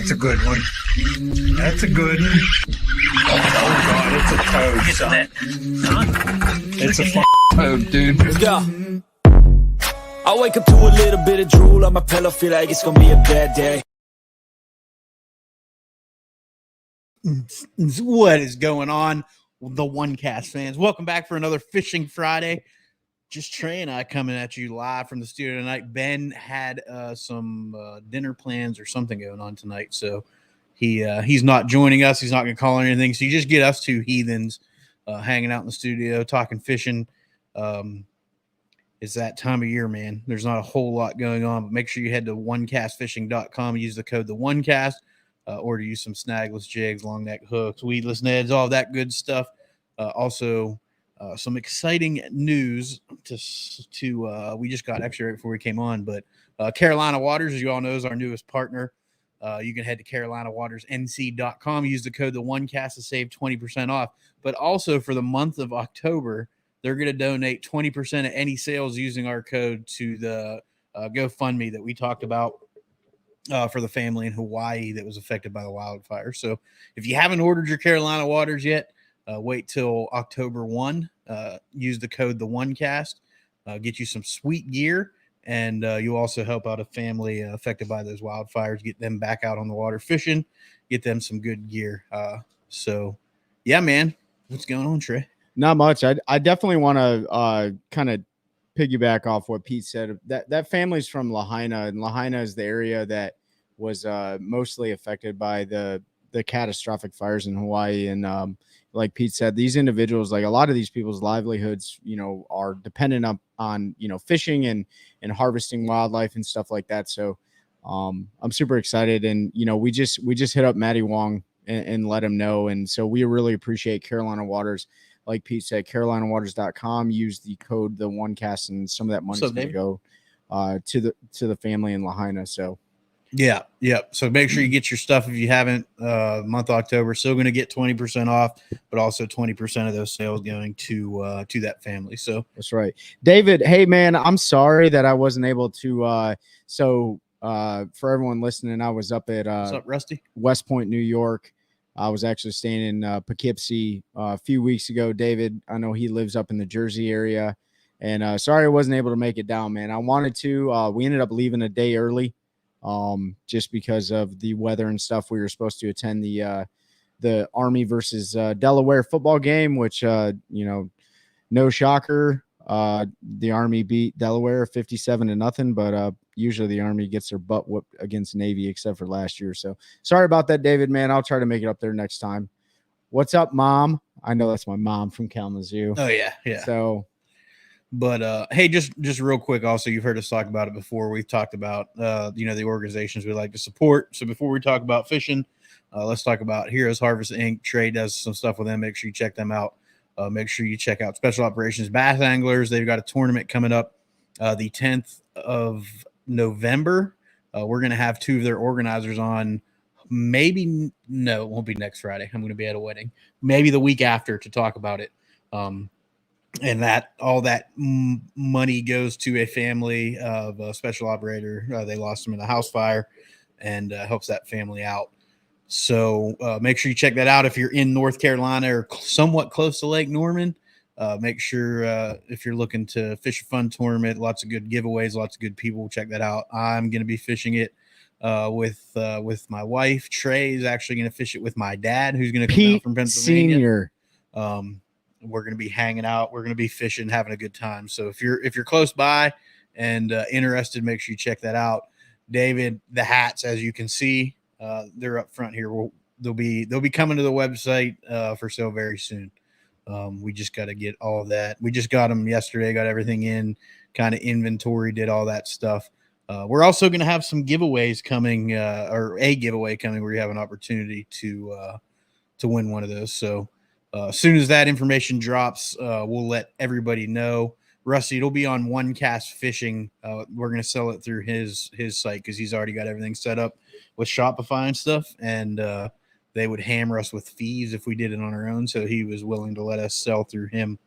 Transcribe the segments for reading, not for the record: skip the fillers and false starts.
That's a good one. That's a good one. Oh, God, it's a toad, son. It's a toad, dude. Yeah. I wake up to a little bit of drool on my pillow, feel like it's gonna be a bad day. What is going on, the One Cast fans? Welcome back for another Fishing Friday. Just Trey and I coming at you live from the studio tonight. Ben had some dinner plans or something going on tonight, so he's not joining us. He's not going to call or anything. So you just get us two heathens hanging out in the studio talking fishing. It's that time of year, man. There's not a whole lot going on, but make sure you head to onecastfishing.com. Use the code the1cast. Or to use some snagless jigs, long neck hooks, weedless nets, all that good stuff. Also, some exciting news to we just got extra right before we came on, but Carolina Waters, as you all know, is our newest partner. You can head to carolinawatersnc.com, use the code the1cast to save 20% off. But also for the month of October, they're going to donate 20% of any sales using our code to the GoFundMe that we talked about. For the family in Hawaii that was affected by the wildfire. So if you haven't ordered your Carolina Waters yet, wait till October 1. Use the code the1cast. Get you some sweet gear, and you'll also help out a family affected by those wildfires. Get them back out on the water fishing. Get them some good gear. So, yeah, man. What's going on, Trey? Not much. I definitely want to kind of piggyback off what Pete said. That family's from Lahaina, and Lahaina is the area that was mostly affected by the catastrophic fires in Hawaii. And like Pete said, these individuals, like a lot of these people's livelihoods, are dependent on fishing and harvesting wildlife and stuff like that. So I'm super excited. And, we just hit up Matty Wong and let him know. And so we really appreciate Carolina Waters. Like Pete said, carolinawaters.com. Use the code the1cast, and some of that money's going to go to the family in Lahaina. So yeah. So make sure you get your stuff if you haven't. Month of October, still going to get 20% off, but also 20% of those sales going to that family. So that's right, David. Hey man, I'm sorry that I wasn't able to. For everyone listening, I was up at what's up, Rusty? West Point, New York. I was actually staying in Poughkeepsie a few weeks ago. David, I know he lives up in the Jersey area, and sorry I wasn't able to make it down, man. I wanted to. We ended up leaving a day early, just because of the weather and stuff. We were supposed to attend the Army versus Delaware football game, which no shocker. The Army beat Delaware 57-0, but usually the Army gets their butt whooped against Navy, except for last year. So sorry about that, David, man. I'll try to make it up there next time. What's up, Mom? I know that's my mom from Kalamazoo. Oh yeah. So, but hey, just real quick. Also, you've heard us talk about it before. We've talked about the organizations we like to support. So before we talk about fishing, let's talk about Heroes Harvest Inc. Trey does some stuff with them. Make sure you check them out. Make sure you check out Special Operations Bass Anglers. They've got a tournament coming up the 10th of November. We're going to have two of their organizers on. Maybe, no, it won't be next Friday. I'm going to be at a wedding. Maybe the week after to talk about it. And that all that money goes to a family of a special operator. They lost him in a house fire, and helps that family out. So make sure you check that out if you're in North Carolina or somewhat close to Lake Norman. Make sure if you're looking to fish a fun tournament, lots of good giveaways, lots of good people, check that out. I'm going to be fishing it with my wife. Trey is actually going to fish it with my dad, who's going to come out from Pennsylvania. Senior. We're going to be hanging out. We're going to be fishing, having a good time. So if you're close by and interested, make sure you check that out. David, the hats, as you can see, they're up front here. They'll be coming to the website for sale very soon. We just got to get all of that. We just got them yesterday, got everything in, kind of inventory, did all that stuff. We're also going to have some giveaways coming, or a giveaway coming where you have an opportunity to win one of those. So as soon as that information drops, we'll let everybody know. Rusty, it'll be on One Cast Fishing. We're going to sell it through his site because he's already got everything set up with Shopify and stuff. And they would hammer us with fees if we did it on our own. So he was willing to let us sell through him.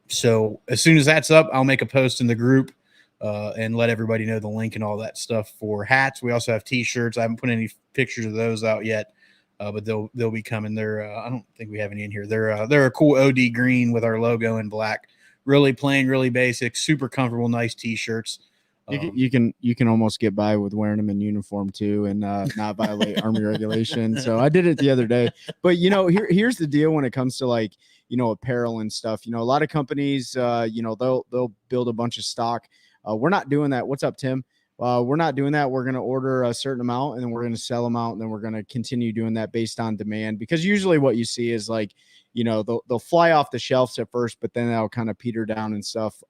So as soon as that's up, I'll make a post in the group. and let everybody know the link and all that stuff for hats. We also have t-shirts. I haven't put any pictures of those out yet, but they'll be coming. They're I don't think we have any in here. They're a cool OD green with our logo in black. Really plain, really basic, super comfortable, nice t-shirts. You can almost get by with wearing them in uniform too, and not violate Army regulations. So I did it the other day. But here's the deal when it comes to like apparel and stuff. A lot of companies, they'll build a bunch of stock. We're not doing that. What's up, Tim? We're not doing that. We're going to order a certain amount and then we're going to sell them out, and then we're going to continue doing that based on demand. Because usually what you see is like, they'll fly off the shelves at first, but then they'll kind of peter down and stuff.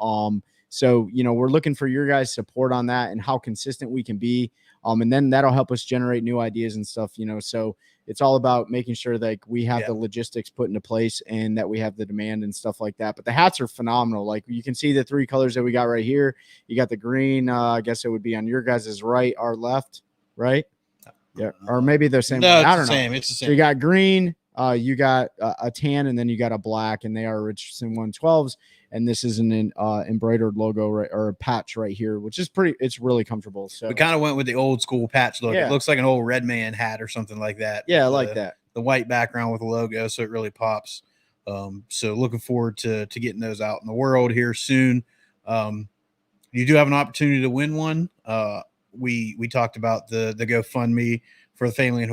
So, we're looking for your guys' support on that and how consistent we can be. And then that'll help us generate new ideas and stuff, so it's all about making sure that we have the logistics put into place and that we have the demand and stuff like that. But the hats are phenomenal. Like you can see the 3 colors that we got right here. You got the green. I guess it would be on your guys' right, our left, right? Yeah. Or maybe they're same. No, I don't know. It's the same. So you got green, you got a tan, and then you got a black, and they are Richardson 112s. And this is an embroidered logo or a patch right here, which is it's really comfortable. So we kind of went with the old school patch look. Yeah. It looks like an old Red Man hat or something like that. Yeah, I like that. The white background with the logo, so it really pops. So looking forward to getting those out in the world here soon. You do have an opportunity to win one. We talked about the GoFundMe for the family in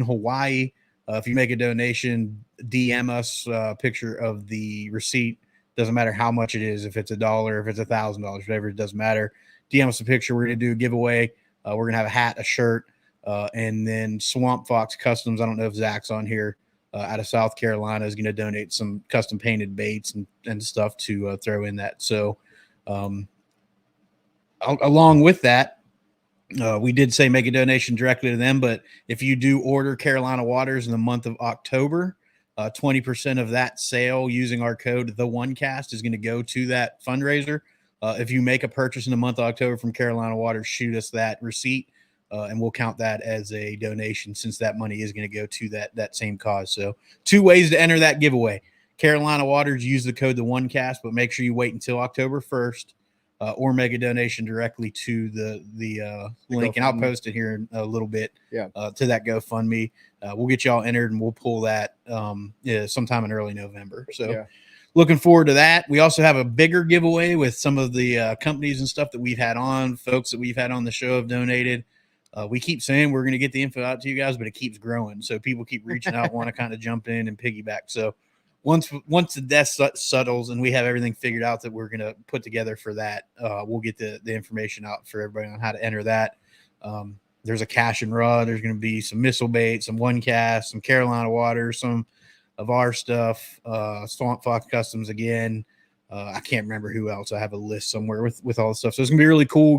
Hawaii. If you make a donation, DM us a picture of the receipt. Doesn't matter how much it is, if it's $1, if it's $1,000, whatever, it doesn't matter. DM us a picture. We're going to do a giveaway. We're going to have a hat, a shirt, and then Swamp Fox Customs. I don't know if Zach's on here, out of South Carolina, is going to donate some custom painted baits and stuff to throw in that. So along with that, we did say make a donation directly to them, but if you do order Carolina Waters in the month of October, 20% of that sale using our code The1Cast is going to go to that fundraiser. If you make a purchase in the month of October from Carolina Waters, shoot us that receipt, and we'll count that as a donation, since that money is going to go to that same cause. So 2 ways to enter that giveaway. Carolina Waters, use the code The1Cast, but make sure you wait until October 1st, or make a donation directly to the link, and I'll post it here in a little bit. To that GoFundMe. We'll get y'all entered, and we'll pull that sometime in early November. So looking forward to that. We also have a bigger giveaway with some of the companies and stuff that we've had on, folks that we've had on the show have donated. We keep saying we're going to get the info out to you guys, but it keeps growing. So people keep reaching out, want to kind of jump in and piggyback. So once the dust settles and we have everything figured out that we're going to put together for that, we'll get the information out for everybody on how to enter that. There's a cash and rod. There's going to be some missile bait, some OneCast, some Carolina Waters, some of our stuff, Swamp Fox Customs again. I can't remember who else. I have a list somewhere with all the stuff. So it's gonna be really cool.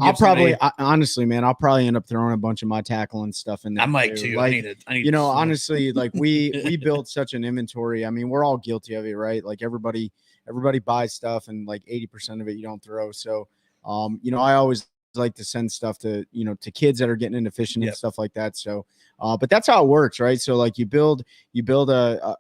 Honestly, man, I'll probably end up throwing a bunch of my tackle and stuff in there. I might too. Like, I need honestly, like we built such an inventory. I mean, we're all guilty of it, right? Like everybody buys stuff, and like 80% of it you don't throw. So, I always like to send stuff to kids that are getting into fishing and stuff like that. So, but that's how it works, right? So like you build a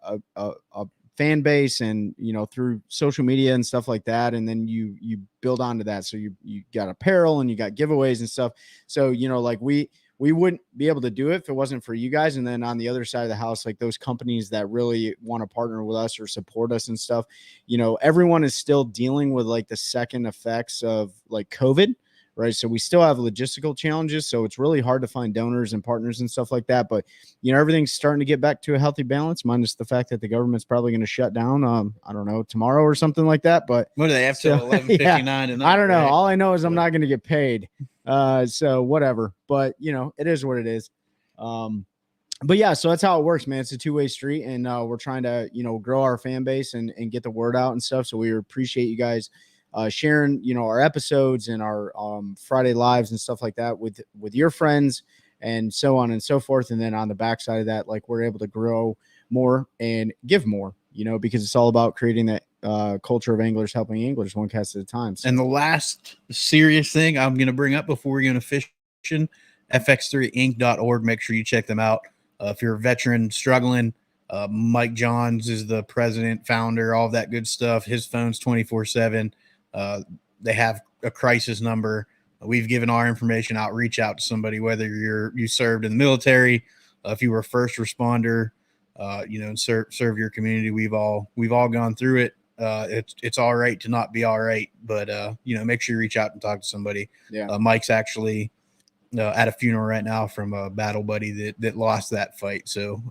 fan base, and through social media and stuff like that, and then you build onto that. So you got apparel and you got giveaways and stuff. So like we wouldn't be able to do it if it wasn't for you guys. And then on the other side of the house, like those companies that really want to partner with us or support us and stuff, everyone is still dealing with like the second effects of like COVID. Right. So we still have logistical challenges. So it's really hard to find donors and partners and stuff like that. But, everything's starting to get back to a healthy balance, minus the fact that the government's probably going to shut down, I don't know, tomorrow or something like that. But what do they have to 11:59 tonight? I don't know. Right? All I know is I'm not going to get paid. So whatever. But, it is what it is. But yeah, so that's how it works, man. It's a two-way street, and we're trying to, grow our fan base and get the word out and stuff. So we appreciate you guys sharing, our episodes and our Friday lives and stuff like that with your friends and so on and so forth. And then on the backside of that, like we're able to grow more and give more, because it's all about creating that culture of anglers helping anglers one cast at a time. So. And the last serious thing I'm going to bring up before we're going to fishing, fx3inc.org. Make sure you check them out. If you're a veteran struggling, Mike Johns is the president, founder, all of that good stuff. His phone's 24/7. They have a crisis number. We've given our information out. Reach out to somebody, whether you served in the military, if you were a first responder, and serve your community. We've all gone through it. It's all right to not be all right, but make sure you reach out and talk to somebody. Yeah. Mike's actually at a funeral right now from a battle buddy that lost that fight. So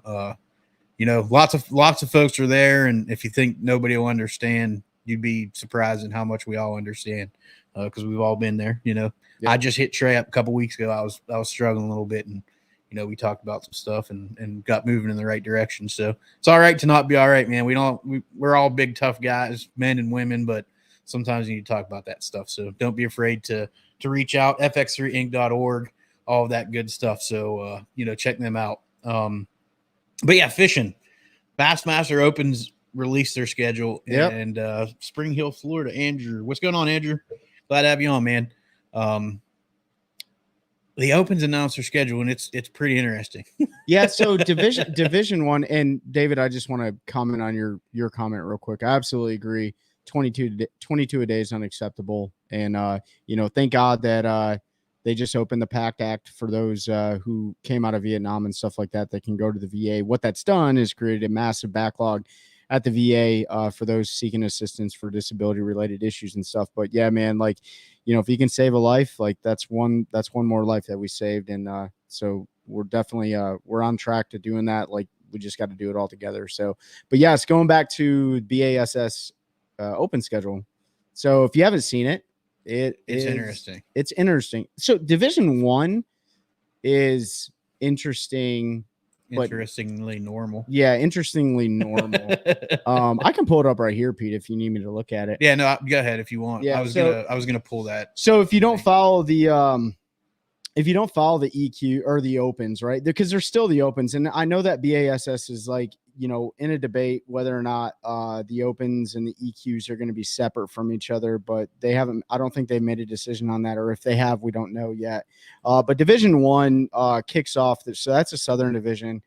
lots of folks are there, and if you think nobody will understand, you'd be surprised at how much we all understand, because we've all been there. Yeah. I just hit Trey up a couple weeks ago. I was struggling a little bit, and we talked about some stuff and got moving in the right direction. So it's all right to not be all right, man. We're all big, tough guys, men and women, but sometimes you need to talk about that stuff. So don't be afraid to reach out, fx3inc.org, all of that good stuff. So, check them out. But yeah, fishing. Bassmaster Opens released their schedule, and Spring Hill, Florida. Andrew, what's going on, Andrew? Glad to have you on, man. The Opens announced their schedule, and it's pretty interesting. Yeah, so Division 1, and David, I just want to comment on your comment real quick. I absolutely agree. 22 a day is unacceptable, and thank God that they just opened the PACT Act for those who came out of Vietnam and stuff like that can go to the VA. What that's done is created a massive backlog at the VA for those seeking assistance for disability related issues and stuff. But yeah, man, if you can save a life, that's one more life that we saved. And so we're definitely we're on track to doing that. We just got to do it all together. So, but yes, going back to BASS open schedule. So if you haven't seen it, it's interesting. It's interesting. So Division 1 is interesting. Interestingly normal. Yeah, interestingly normal. I can pull it up right here, Pete, if you need me to look at it. Yeah, no, go ahead if you want. Yeah, I was gonna pull that. So if you don't follow the EQ or the Opens, right? Because there's still the Opens, and I know that BASS is in a debate whether or not the Opens and the EQs are going to be separate from each other, but they haven't. I don't think they've made a decision on that, or if they have, we don't know yet. But Division 1 kicks off, so that's a Southern Division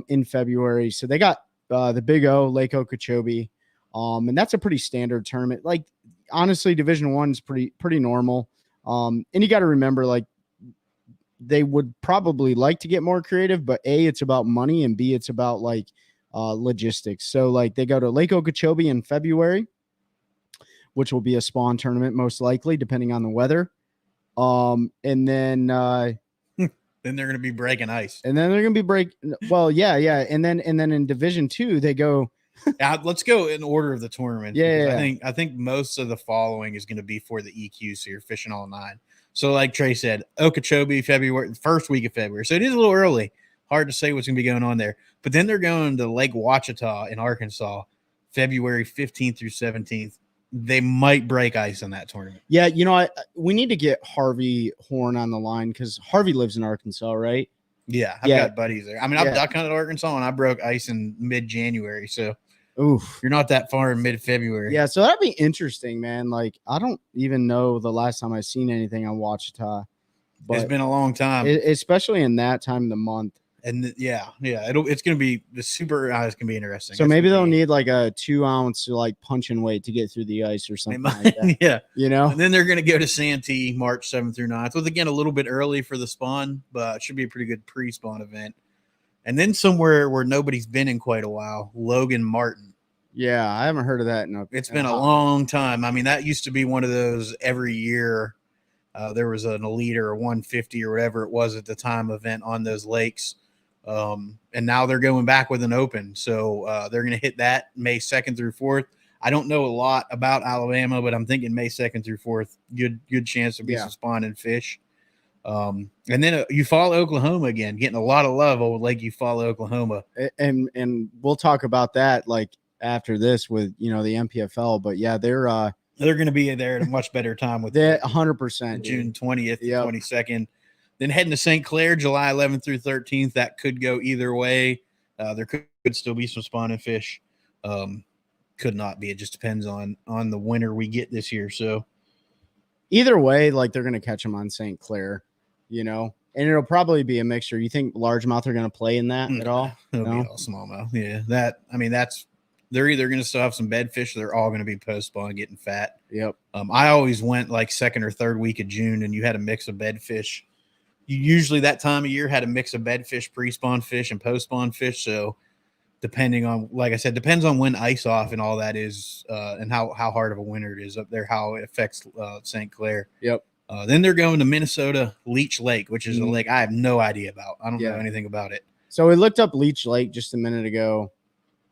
in February. So they got the Big O, Lake Okeechobee, and that's a pretty standard tournament. Honestly, Division 1 is pretty normal. And you got to remember, they would probably like to get more creative, but A, it's about money, and B, it's about logistics. So they go to Lake Okeechobee in February, which will be a spawn tournament, most likely, depending on the weather. And then then they're going to be breaking ice. And then they're going to be Well, yeah. And then in Division 2, they go. Let's go in order of the tournament. Yeah. I think most of the following is going to be for the EQ. So you're fishing all 9. So like Trey said, Okeechobee, February, first week of February. So it is a little early. Hard to say what's going to be going on there. But then they're going to Lake Ouachita in Arkansas, February 15th through 17th. They might break ice on that tournament. Yeah, we need to get Harvey Horn on the line, because Harvey lives in Arkansas, right? Yeah, I've got buddies there. I mean, I've duck hunted Arkansas, and I broke ice in mid-January. So you're not that far in mid-February. Yeah, so that'd be interesting, man. I don't even know the last time I've seen anything on Ouachita. But it's been a long time. Especially in that time of the month. And it's going to be the super. It's going to be interesting. So maybe they'll need a 2-ounce punching weight to get through the ice or something like that. Yeah, And then they're going to go to Santee March 7th through 9th, with again a little bit early for the spawn, but it should be a pretty good pre-spawn event. And then somewhere where nobody's been in quite a while, Logan Martin. Yeah, I haven't heard of that. It's been a long time. I mean, that used to be one of those every year. There was an Elite or a 150 or whatever it was at the time event on those lakes. And now they're going back with an Open. So they're going to hit that May 2nd through 4th. I don't know a lot about Alabama, but I'm thinking May 2nd through 4th. Good chance to be some spawning fish. And then Eufaula, Oklahoma again, getting a lot of love over Lake Eufaula, Oklahoma. And we'll talk about that after this with the MPFL. But yeah, they're going to be there at a much better time with that 100%. June 20th, 22nd. Then heading to St. Clair, July 11th through 13th. That could go either way. There could still be some spawning fish. Could not be. It just depends on the winter we get this year. So either way, they're going to catch them on St. Clair, and it'll probably be a mixture. You think largemouth are going to play in that at all? It'll be all smallmouth. Yeah, that's they're either going to still have some bedfish, or they're all going to be post spawn getting fat. Yep. I always went like second or third week of June, and you had a mix of bedfish. You usually that time of year had a mix of bedfish, pre-spawn fish, and post-spawn fish. So depending on, like I said, depends on when ice off and all that is, and how hard of a winter it is up there, how it affects St. Clair. Yep. Then they're going to Minnesota Leech Lake, which is a lake I have no idea about. I don't know anything about it. So we looked up Leech Lake just a minute ago.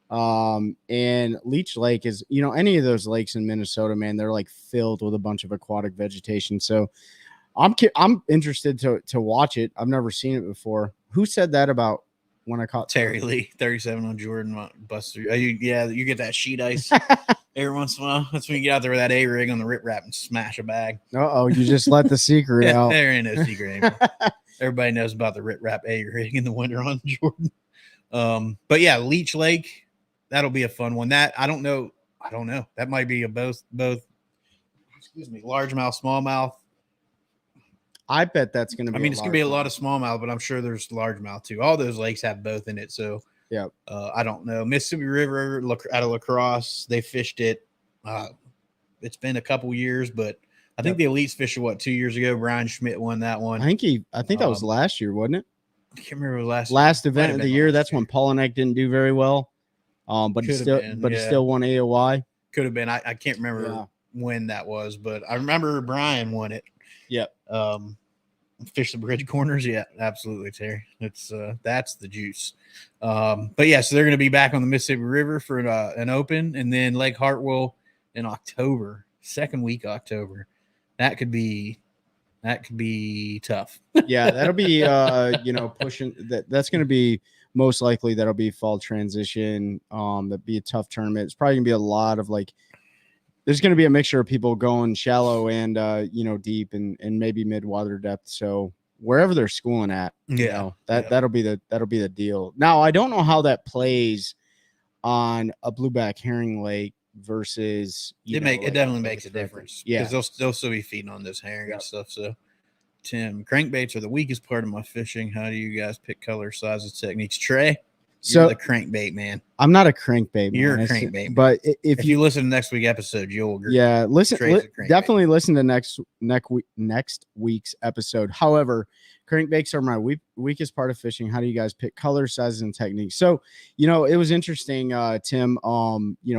And Leech Lake is, any of those lakes in Minnesota, man, they're like filled with a bunch of aquatic vegetation. So I'm interested to watch it. I've never seen it before. Who said that about when I caught Terry Lee, 37 on Jordan Buster? You get that sheet ice every once in a while. That's when you get out there with that A-rig on the rip wrap and smash a bag. You just let the secret out. There ain't no secret anymore. Everybody knows about the rip wrap A-rig in the winter on Jordan. But yeah, Leech Lake, that'll be a fun one. That I don't know. That might be a both largemouth, smallmouth. I bet that's going to be. I mean, it's going to be a lot of smallmouth, but I'm sure there's largemouth too. All those lakes have both in it. So yeah, I don't know. Mississippi River out of La Crosse, they fished it. It's been a couple years, but I think the elites fished it 2 years ago. Brian Schmidt won that one. I think that was last year, wasn't it? I can't remember last event of the year. That's when Paulanek didn't do very well. But he still won AOY. Could have been. I can't remember when that was, but I remember Brian won it. Yep. Fish the bridge corners. Yeah, absolutely, Terry. It's that's the juice. But yeah, so they're going to be back on the Mississippi River for an open, and then Lake Hartwell in October, second week October. That could be tough. Yeah, that'll be pushing that's going to be most likely that'll be fall transition. That'd be a tough tournament. It's probably gonna be a lot of there's going to be a mixture of people going shallow and deep and maybe mid water depth. So wherever they're schooling at, that'll be the deal. Now I don't know how that plays on a blueback herring lake versus it definitely makes a difference. Yeah, because they'll still be feeding on this herring and stuff. So Tim, crankbaits are the weakest part of my fishing. How do you guys pick color, sizes, techniques? Trey, you're the crankbait man. I'm not a crankbait man. You're a crankbait man. But if you listen to next week's episode, you'll agree. Yeah, definitely listen to next week's episode. However, crankbaits are my weakest part of fishing. How do you guys pick color, sizes, and techniques? So, it was interesting, Tim.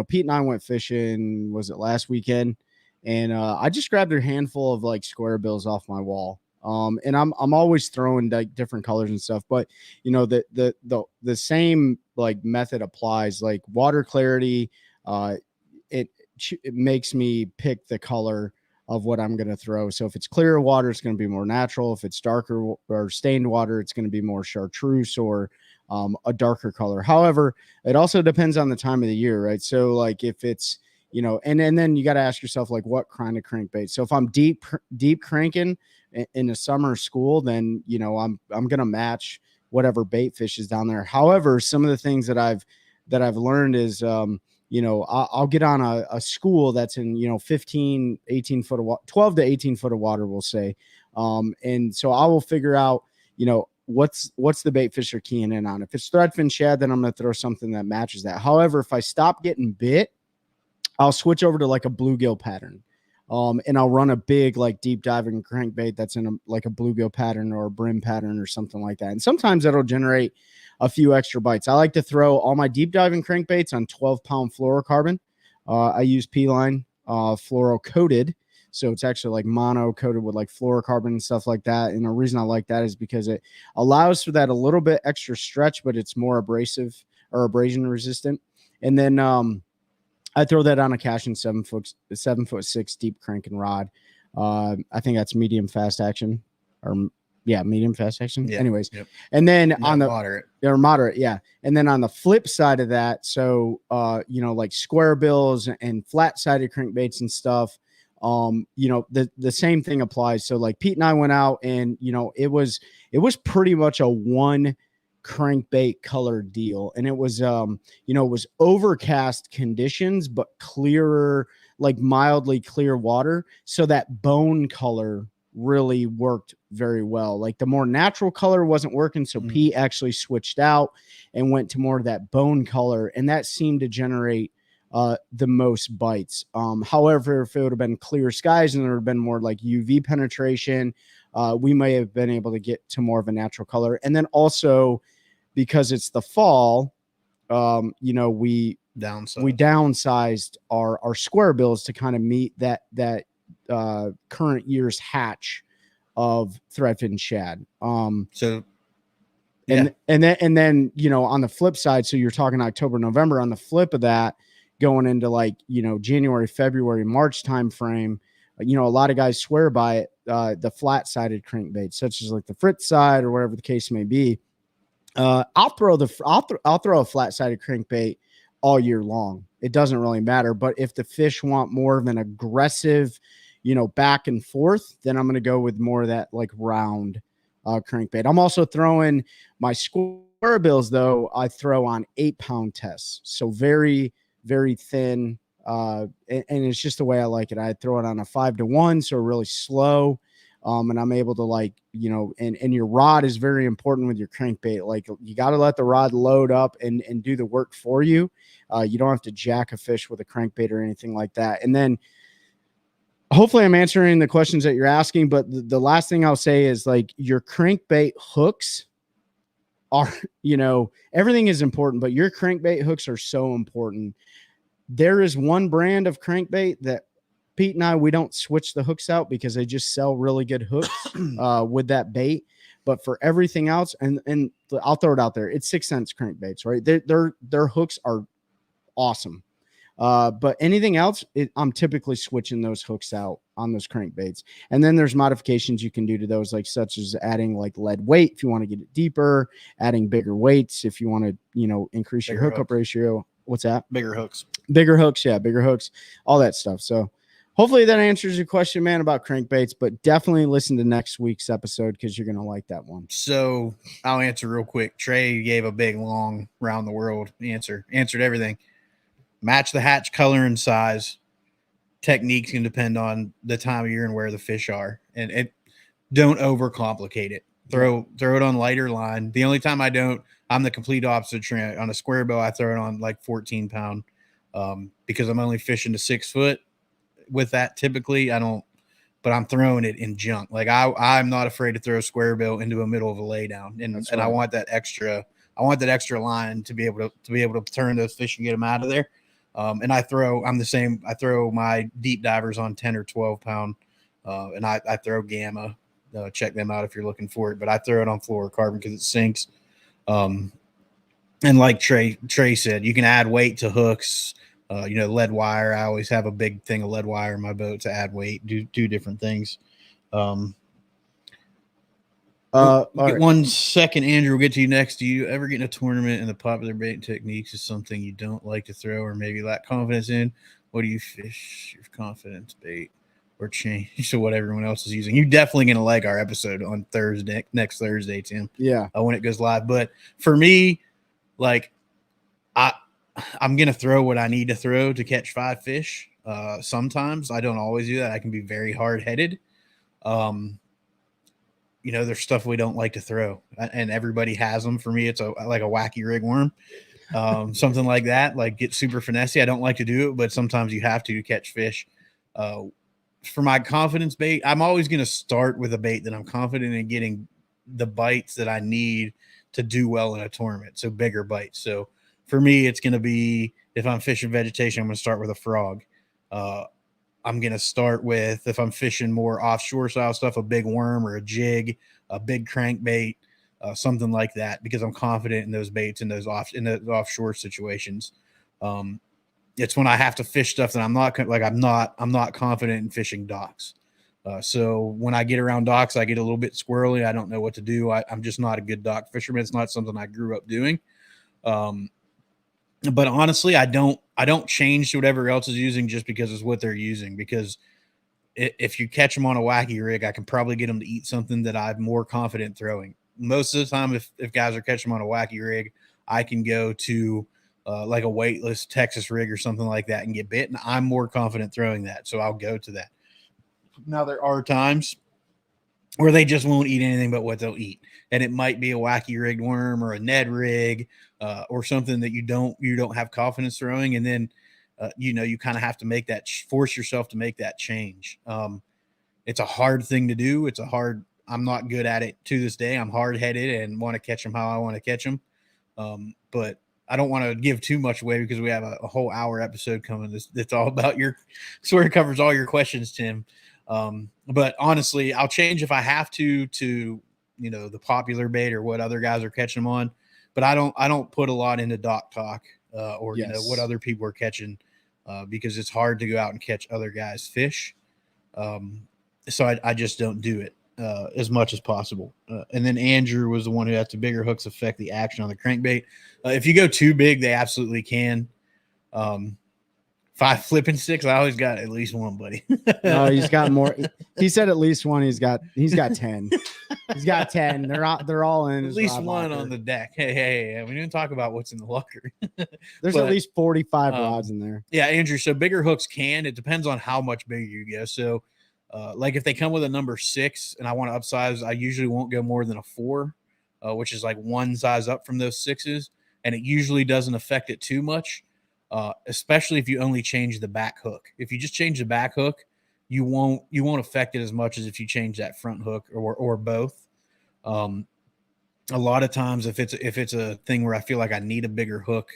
Pete and I went fishing, was it last weekend? And I just grabbed a handful of square bills off my wall. And I'm always throwing different colors and stuff, but the same method applies. Water clarity, it makes me pick the color of what I'm going to throw. So if it's clear water, it's going to be more natural. If it's darker or stained water, it's going to be more chartreuse or a darker color. However, it also depends on the time of the year, right? So if it's and then you got to ask yourself what kind of crankbait. So if I'm deep cranking in a summer school, then I'm gonna match whatever bait fish is down there. However, some of the things that I've learned is I'll get on a school that's in 15, 18 foot of water, 12 to 18 foot of water, we'll say, and so I will figure out what's the bait fish are keying in on. If it's threadfin shad, then I'm gonna throw something that matches that. However, if I stop getting bit, I'll switch over to a bluegill pattern. And I'll run a big deep diving crankbait that's in a bluegill pattern or a brim pattern or something like that. And sometimes that'll generate a few extra bites. I like to throw all my deep diving crankbaits on 12-pound fluorocarbon. I use P-line fluoro coated. So it's actually mono coated with fluorocarbon and stuff like that. And the reason I like that is because it allows for that a little bit extra stretch, but it's more abrasive or abrasion resistant. And then, I throw that on a Cashin 7'6" deep cranking rod. I think that's medium fast action, medium fast action. Yeah. Anyways, and then on the moderate, yeah. And then on the flip side of that, so square bills and flat sided crankbaits and stuff. The same thing applies. So Pete and I went out, and it was pretty much a one crankbait color deal, and it was it was overcast conditions but clearer, mildly clear water, so that bone color really worked very well. The more natural color wasn't working, so Pete actually switched out and went to more of that bone color, and that seemed to generate the most bites. However, if it would have been clear skies and there would have been more like UV penetration, we may have been able to get to more of a natural color. And then also because it's the fall, we downsized our square bills to kind of meet that current year's hatch of threadfin shad. And then on the flip side, so you're talking October, November. On the flip of that, going into like January, February, March timeframe, a lot of guys swear by it. The flat-sided crankbait, such as like the Fritz side or whatever the case may be. I'll throw a flat-sided crankbait all year long. It doesn't really matter. But if the fish want more of an aggressive, back and forth, then I'm going to go with more of that like round crankbait. I'm also throwing my square bills, though. I throw on 8-pound tests. So very, very thin. And it's just the way I like it. I throw it on a 5-to-1. So really slow. And I'm able to and your rod is very important with your crankbait. Like you got to let the rod load up and do the work for you. You don't have to jack a fish with a crankbait or anything like that. And then hopefully I'm answering the questions that you're asking, but the last thing I'll say is like your crankbait hooks are, everything is important, but your crankbait hooks are so important. There is one brand of crankbait that Pete and I, we don't switch the hooks out because they just sell really good hooks with that bait. But for everything else, and I'll throw it out there, it's 6 cents crankbaits, right? Their hooks are awesome. But anything else, I'm typically switching those hooks out on those crankbaits. And then there's modifications you can do to those, like such as adding like lead weight if you want to get it deeper, adding bigger weights if you want to, increase your hookup ratio. What's that? Bigger hooks. Yeah, bigger hooks, all that stuff. So hopefully that answers your question, man, about crankbaits, but definitely listen to next week's episode because you're going to like that one. So I'll answer real quick. Trey gave a big, long, round the world answered everything. Match the hatch color and size. Techniques can depend on the time of year and where the fish are. And don't overcomplicate it. Throw it on lighter line. The only time I'm the complete opposite trend. On a square bow, I throw it on like 14-pound because I'm only fishing to 6 foot. With that, typically but I'm throwing it in junk. Like I'm not afraid to throw a square bill into the middle of a laydown, and I want that extra. I want that extra line to be able to turn those fish and get them out of there. And I'm the same. I throw my deep divers on 10 or 12-pound, and I throw Gamma. Check them out if you're looking for it. But I throw it on fluorocarbon because it sinks. And like Trey said, you can add weight to hooks. Lead wire. I always have a big thing of lead wire in my boat to add weight, do different things. All right. 1 second, Andrew, we'll get to you next. Do you ever get in a tournament and the popular bait techniques is something you don't like to throw or maybe lack confidence in? What do you fish your confidence bait or change to what everyone else is using? You're definitely going to like our episode on next Thursday, Tim. Yeah. When it goes live. But for me, like I'm going to throw what I need to throw to catch 5 fish. Sometimes I don't always do that. I can be very hard-headed. There's stuff we don't like to throw, and everybody has them. For me, it's like a wacky rig worm, something like that, like get super finessey. I don't like to do it, but sometimes you have to catch fish. For my confidence bait, I'm always going to start with a bait that I'm confident in getting the bites that I need to do well in a tournament. So bigger bites. So for me, it's going to be, if I'm fishing vegetation, I'm going to start with a frog. I'm going to start with, if I'm fishing more offshore style stuff, a big worm or a jig, a big crankbait, something like that, because I'm confident in those baits in those offshore situations. It's when I have to fish stuff that I'm not confident in fishing docks. So when I get around docks, I get a little bit squirrely. I don't know what to do. I'm just not a good dock fisherman. It's not something I grew up doing. But honestly, I don't change to whatever else is using just because it's what they're using. Because if you catch them on a wacky rig, I can probably get them to eat something that I'm more confident throwing. Most of the time, if guys are catching them on a wacky rig, I can go to like a weightless Texas rig or something like that and get bit, and I'm more confident throwing that. So I'll go to that. Now there are times where they just won't eat anything but what they'll eat. And it might be a wacky rigged worm or a Ned rig or something that you don't have confidence throwing. And then you kind of have to make that force yourself to make that change. It's a hard thing to do. I'm not good at it to this day. I'm hard headed and want to catch them how I want to catch them. But I don't want to give too much away because we have a whole hour episode coming. That's all about sort of covers all your questions, Tim. But honestly, I'll change if I have to, the popular bait or what other guys are catching them on, but I don't put a lot into dock talk, or, what other people are catching, because it's hard to go out and catch other guys' fish. So I just don't do it, as much as possible. And then Andrew was the one who asked, the bigger hooks affect the action on the crankbait. If you go too big, they absolutely can. 5 flipping sticks. I always got at least one, buddy. No, he's got more. He said at least one. He's got 10. He's got 10. They're all in. At least one on the deck. Hey, we didn't talk about what's in the locker. There's at least 45 rods in there. Yeah, Andrew. So bigger hooks can. It depends on how much bigger you go. So, like if they come with a number 6 and I want to upsize, I usually won't go more than a 4, which is like one size up from those 6s, and it usually doesn't affect it too much. Especially if you only change the back hook. If you just change the back hook, you won't affect it as much as if you change that front hook or both. A lot of times, if it's a thing where I feel like I need a bigger hook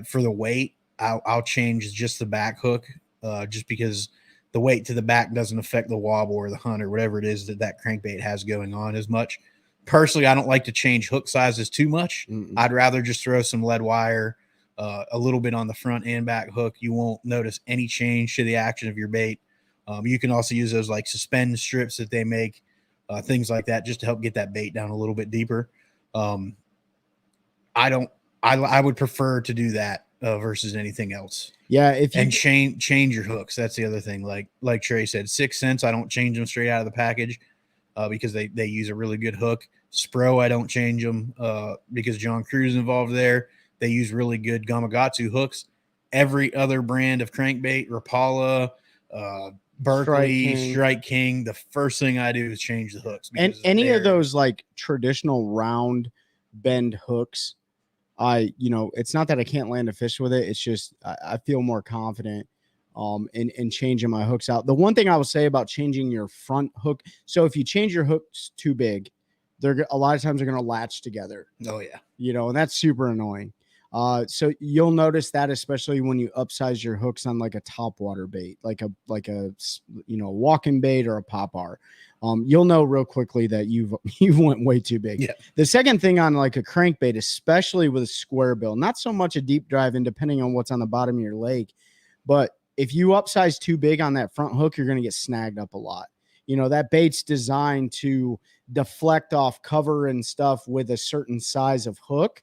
for the weight, I'll change just the back hook, just because the weight to the back doesn't affect the wobble or the hunt or whatever it is that crankbait has going on as much. Personally, I don't like to change hook sizes too much. I'd rather just throw some lead wire, a little bit on the front and back hook. You won't notice any change to the action of your bait. You can also use those like suspend strips that they make, things like that, just to help get that bait down a little bit deeper. I would prefer to do that versus anything else. Yeah, if you change your hooks. That's the other thing. Like Trey said, 6 cents. I don't change them straight out of the package because they use a really good hook. Spro, I don't change them because John Cruz is involved there. They use really good Gamakatsu hooks. Every other brand of crankbait, Rapala, Berkeley, Strike King, the first thing I do is change the hooks. And any of those like traditional round bend hooks, it's not that I can't land a fish with it. It's just I feel more confident in changing my hooks out. The one thing I will say about changing your front hook, so if you change your hooks too big, a lot of times they're going to latch together. Oh yeah. And that's super annoying. So you'll notice that, especially when you upsize your hooks on like a topwater bait, like a walking bait or a popper. You'll know real quickly that you've went way too big. Yeah. The second thing on like a crankbait, especially with a square bill, not so much a deep drive in, depending on what's on the bottom of your lake, but if you upsize too big on that front hook, you're going to get snagged up a lot. That bait's designed to deflect off cover and stuff with a certain size of hook.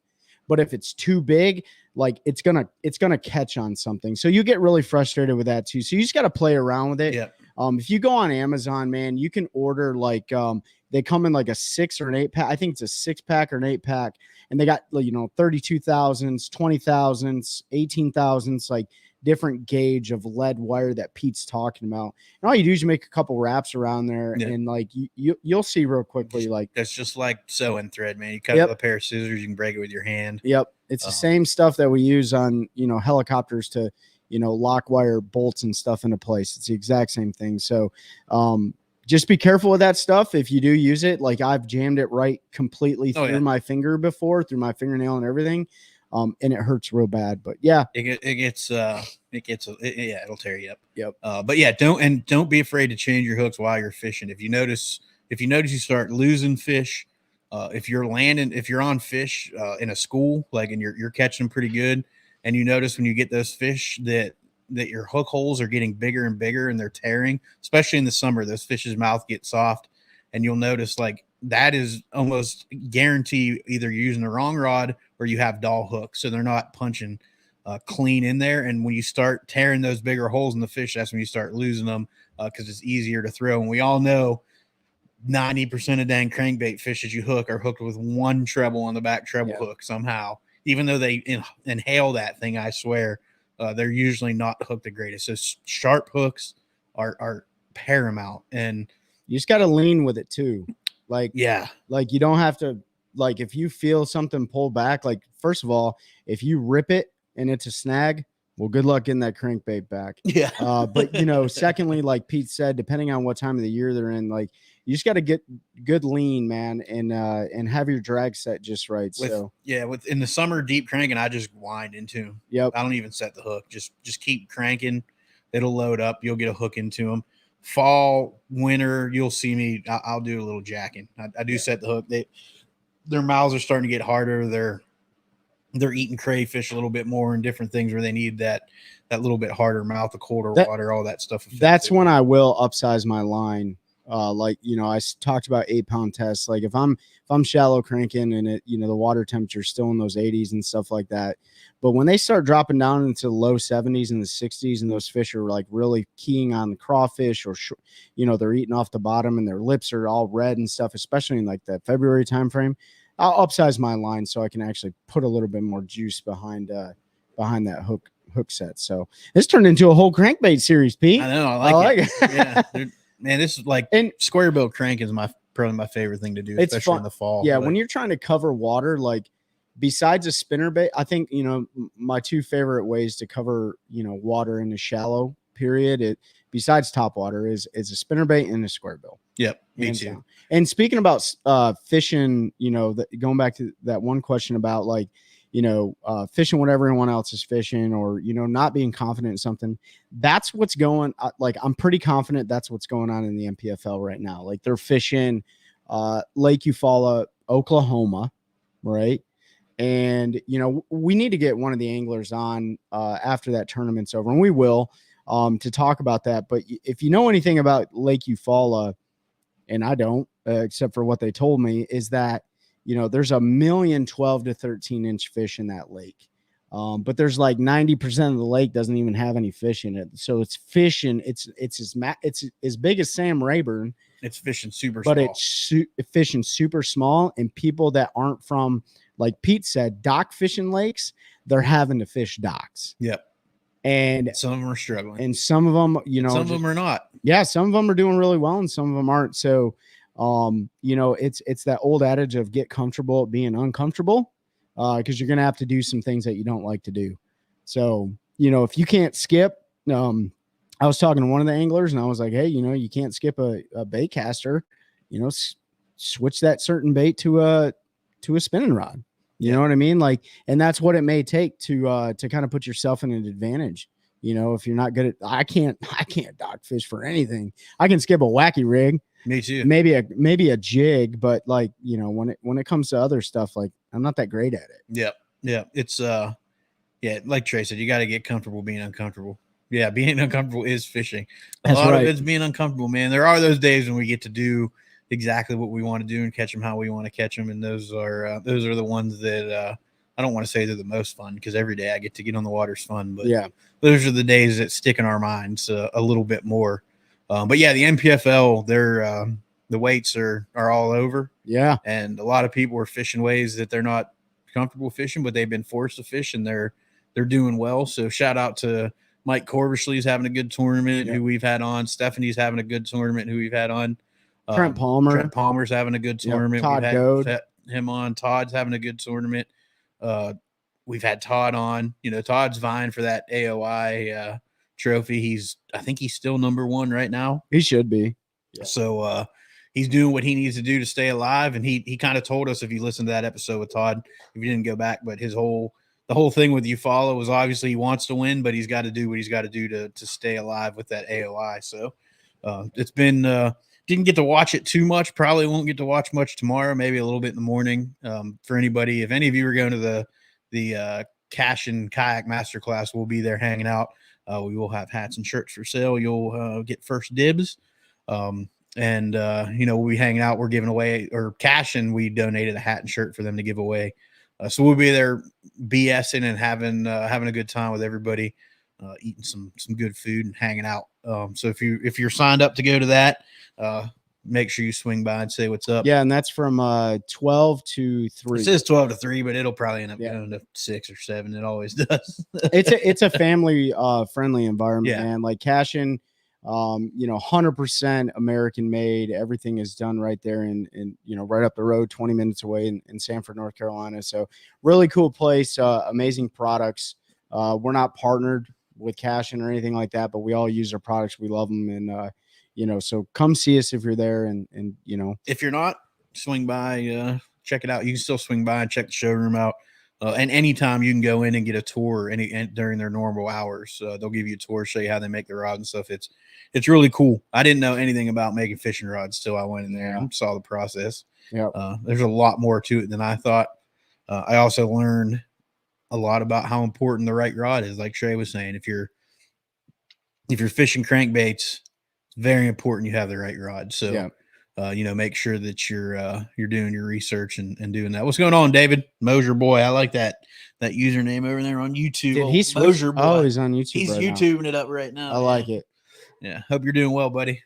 But if it's too big, like it's gonna catch on something. So you get really frustrated with that too. So you just got to play around with it. Yeah. If you go on Amazon, man, you can order like they come in like a 6 or an 8 pack. I think it's a 6-pack or an 8-pack, and they got 32,000s, 20,000s, 18,000s, like different gauge of lead wire that Pete's talking about. And all you do is you make a couple wraps around there, and like you'll see real quickly, like that's just like sewing thread, man. You cut up a pair of scissors, you can break it with your hand. Yep, it's the same stuff that we use on helicopters to lock wire bolts and stuff into place. It's the exact same thing. So just be careful with that stuff if you do use it. Like I've jammed it right completely through my finger before, through my fingernail and everything. And it hurts real bad, but yeah, it'll tear you up. Yep. But yeah, don't be afraid to change your hooks while you're fishing. If you notice you start losing fish, if you're on fish in a school, like, and you're catching them pretty good, and you notice when you get those fish that your hook holes are getting bigger and bigger and they're tearing, especially in the summer, those fish's mouth get soft, and you'll notice like that is almost guarantee either you're using the wrong rod or you have dull hooks, so they're not punching clean in there. And when you start tearing those bigger holes in the fish, that's when you start losing them, because it's easier to throw. And we all know 90% of dang crankbait fishes you hook are hooked with one treble on the back treble hook somehow, even though they inhale that thing. I swear, they're usually not hooked the greatest. So sharp hooks are paramount, and you just got to lean with it too. Like you don't have to, if you feel something pull back, like first of all, if you rip it and it's a snag, Well, good luck getting that crankbait back. Yeah. But secondly, like Pete said, depending on what time of the year they're in, like you just got to get good lean, man, and have your drag set just right. With in the summer deep cranking, I just wind into them. Yep. I don't even set the hook. Just keep cranking. It'll load up. You'll get a hook into them. Fall, winter, you'll see me. I'll do a little jacking. I do set the hook. Their mouths are starting to get harder. They're eating crayfish a little bit more and different things where they need that little bit harder mouth, the colder water, all that stuff. That's when I will upsize my line. I talked about 8-pound tests. Like if I'm shallow cranking and the water temperature is still in those 80s and stuff like that. But when they start dropping down into the low 70s and the 60s, and those fish are like really keying on the crawfish, or they're eating off the bottom and their lips are all red and stuff, especially in like that February timeframe, I'll upsize my line so I can actually put a little bit more juice behind that hook set. So this turned into a whole crankbait series, Pete. I know. I like it. Yeah, man, this is like, and square bill crank is probably my favorite thing to do, especially in the fall. Yeah, when you're trying to cover water, like besides a spinner bait, I think my two favorite ways to cover water in the shallow period, besides top water, is a spinner bait and a square bill. Yep, me too. And speaking about fishing, going back to that one question about like, fishing what everyone else is fishing, or, not being confident in something, that's what's going, like, I'm pretty confident that's what's going on in the NPFL right now. Like they're fishing Lake Eufaula, Oklahoma, right? And, we need to get one of the anglers on after that tournament's over, and we will, to talk about that. But if you know anything about Lake Eufaula, and I don't, except for what they told me, is that, there's a million 12 to 13 inch fish in that lake. But there's like 90% of the lake doesn't even have any fish in it. So it's fishing. It's as big as Sam Rayburn. It's fishing super but small. It's fishing super small. And people that aren't from, like Pete said, dock fishing lakes, they're having to fish docks. Yep. And some of them are struggling. And some of them, some of them are not. Yeah, some of them are doing really well and some of them aren't. So it's that old adage of get comfortable at being uncomfortable, because you're gonna have to do some things that you don't like to do. So if you can't skip, I was talking to one of the anglers and I was like, hey, you can't skip a bait caster, switch that certain bait to a spinning rod. You know what I mean? Like, and that's what it may take to kind of put yourself in an advantage. If you're not good at, I can't dock fish for anything. I can skip a wacky rig. Me too. Maybe a jig, but like, when it comes to other stuff, like I'm not that great at it. Yep. Yeah. It's like Trey said, you got to get comfortable being uncomfortable. Yeah, being uncomfortable is fishing. A lot of it's being uncomfortable, man. There are those days when we get to do exactly what we want to do and catch them how we want to catch them, and those are the ones that I don't want to say they're the most fun, because every day I get to get on the water is fun, but yeah, those are the days that stick in our minds a little bit more. But yeah, the NPFL, the weights are all over. Yeah, and a lot of people are fishing ways that they're not comfortable fishing, but they've been forced to fish, and they're doing well. So shout out to Mike Corbishley's having a good tournament, who we've had on. Stephanie's having a good tournament, who we've had on. Trent Palmer's having a good tournament. Todd We've had him on. Todd's having a good tournament. We've had Todd on. Todd's vying for that AOI trophy. I think he's still number one right now. He should be. Yeah. So he's doing what he needs to do to stay alive. And he kind of told us, if you listen to that episode with Todd, if you didn't go back, but the whole thing with Eufaula was obviously he wants to win, but he's got to do what he's got to do to stay alive with that AOI. So it's been didn't get to watch it too much. Probably won't get to watch much tomorrow, maybe a little bit in the morning. For anybody, if any of you are going to the Cash and Kayak Masterclass, we'll be there hanging out. We will have hats and shirts for sale. You'll get first dibs. We'll be hanging out. We're giving away, or Cash, and we donated a hat and shirt for them to give away. So we'll be there BSing and having a good time with everybody, eating some good food and hanging out. So if you're signed up to go to that, make sure you swing by and say what's up. Yeah, and that's from 12 to 3. It says 12 to 3, but it'll probably end up going to 6 or 7. It always does. It's a family friendly environment, man. Like Cashin, 100% American made. Everything is done right there in right up the road, 20 minutes away in Sanford, North Carolina. So really cool place, amazing products. We're not partnered with Cashin or anything like that, but we all use their products. We love them. And, so come see us if you're there. And if you're not, swing by, check it out. You can still swing by and check the showroom out. And anytime you can go in and get a tour during their normal hours. They'll give you a tour, show you how they make the rods and stuff. It's really cool. I didn't know anything about making fishing rods till I went in there and saw the process. Yeah. There's a lot more to it than I thought. I also learned a lot about how important the right rod is. Like Trey was saying, if you're fishing crankbaits, it's very important you have the right rod. So, make sure that you're doing your research and doing that. What's going on, David? Mosier Boy. I like that username over there on YouTube. Did he switch? Mosier Boy. Oh, he's on YouTube. He's right YouTubing now. it up right now. I like it. Yeah. Hope you're doing well, buddy.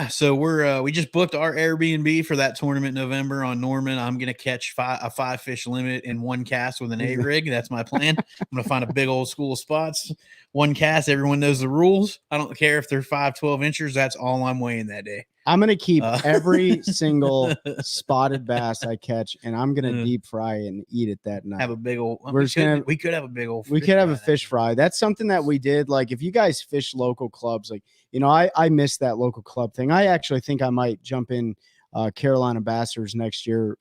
So we just booked our Airbnb for that tournament in November on Norman. I'm going to catch a 5-fish limit in one cast with an A rig. That's my plan. I'm going to find a big old school of spots, one cast. Everyone knows the rules. I don't care if they're 5-12 inchers. That's all I'm weighing that day. I'm going to keep every single spotted bass I catch, and I'm going to deep fry it and eat it that night. Have a big old, we could have a big old, we could have a fish fry. That's something that we did. Like if you guys fish local clubs, like, I miss that local club thing. I actually think I might jump in Carolina Bassers next year,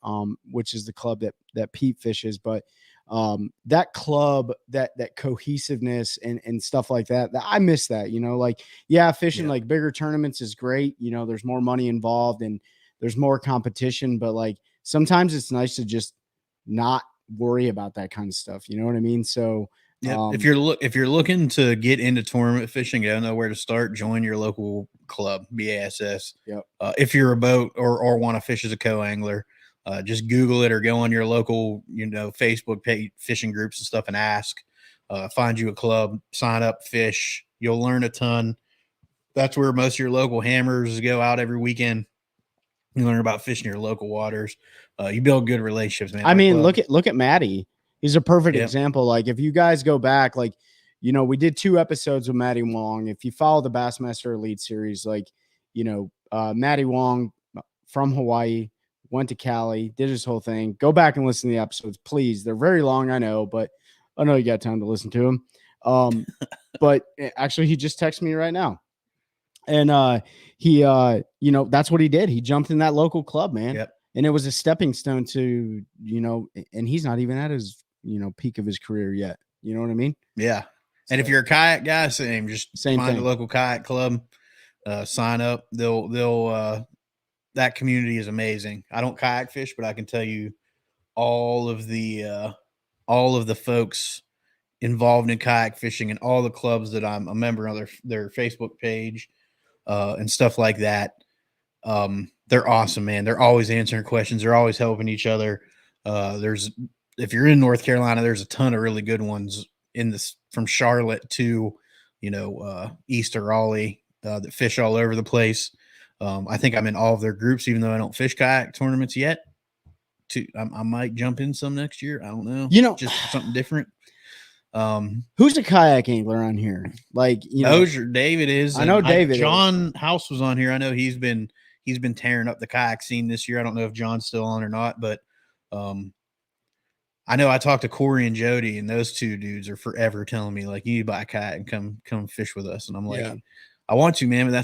which is the club that Pete fishes. But that club, that cohesiveness and stuff like that, I miss that. Fishing like bigger tournaments is great. There's more money involved and there's more competition. But like sometimes it's nice to just not worry about that kind of stuff. You know what I mean? So. Yeah, if you're looking to get into tournament fishing, you don't know where to start, join your local club, BASS. Yep. If you're a boat or want to fish as a co-angler, just Google it or go on your local, Facebook page, fishing groups and stuff and ask. Find you a club, sign up, fish. You'll learn a ton. That's where most of your local hammers go out every weekend. You learn about fishing your local waters. You build good relationships, man. I mean, look at Maddie. He's a perfect example. Like if you guys go back, like, we did 2 episodes with Maddie Wong. If you follow the Bassmaster Elite series, like, Maddie Wong from Hawaii went to Cali, did his whole thing. Go back and listen to the episodes, please. They're very long, I know, but I know you got time to listen to them. But actually he just texted me right now. And he that's what he did. He jumped in that local club, man. Yep. And it was a stepping stone to, and he's not even at his peak of his career yet. You know what I mean? Yeah. And if you're a kayak guy, same find thing. a local kayak club, sign up. They'll that community is amazing. I don't kayak fish, but I can tell you all of the folks involved in kayak fishing and all the clubs that I'm a member of their Facebook page and stuff like that. They're awesome, man. They're always answering questions. They're always helping each other. If you're in North Carolina, there's a ton of really good ones from Charlotte to, east of Raleigh, that fish all over the place. I think I'm in all of their groups, even though I don't fish kayak tournaments yet. I might jump in some next year. I don't know. Just something different. Who's a kayak angler on here? Like, David is. I know David. John House was on here. I know he's been tearing up the kayak scene this year. I don't know if John's still on or not, but I know I talked to Corey and Jody, and those 2 dudes are forever telling me, like, you need to buy a kayak and come fish with us. And I'm like, I want to, man, but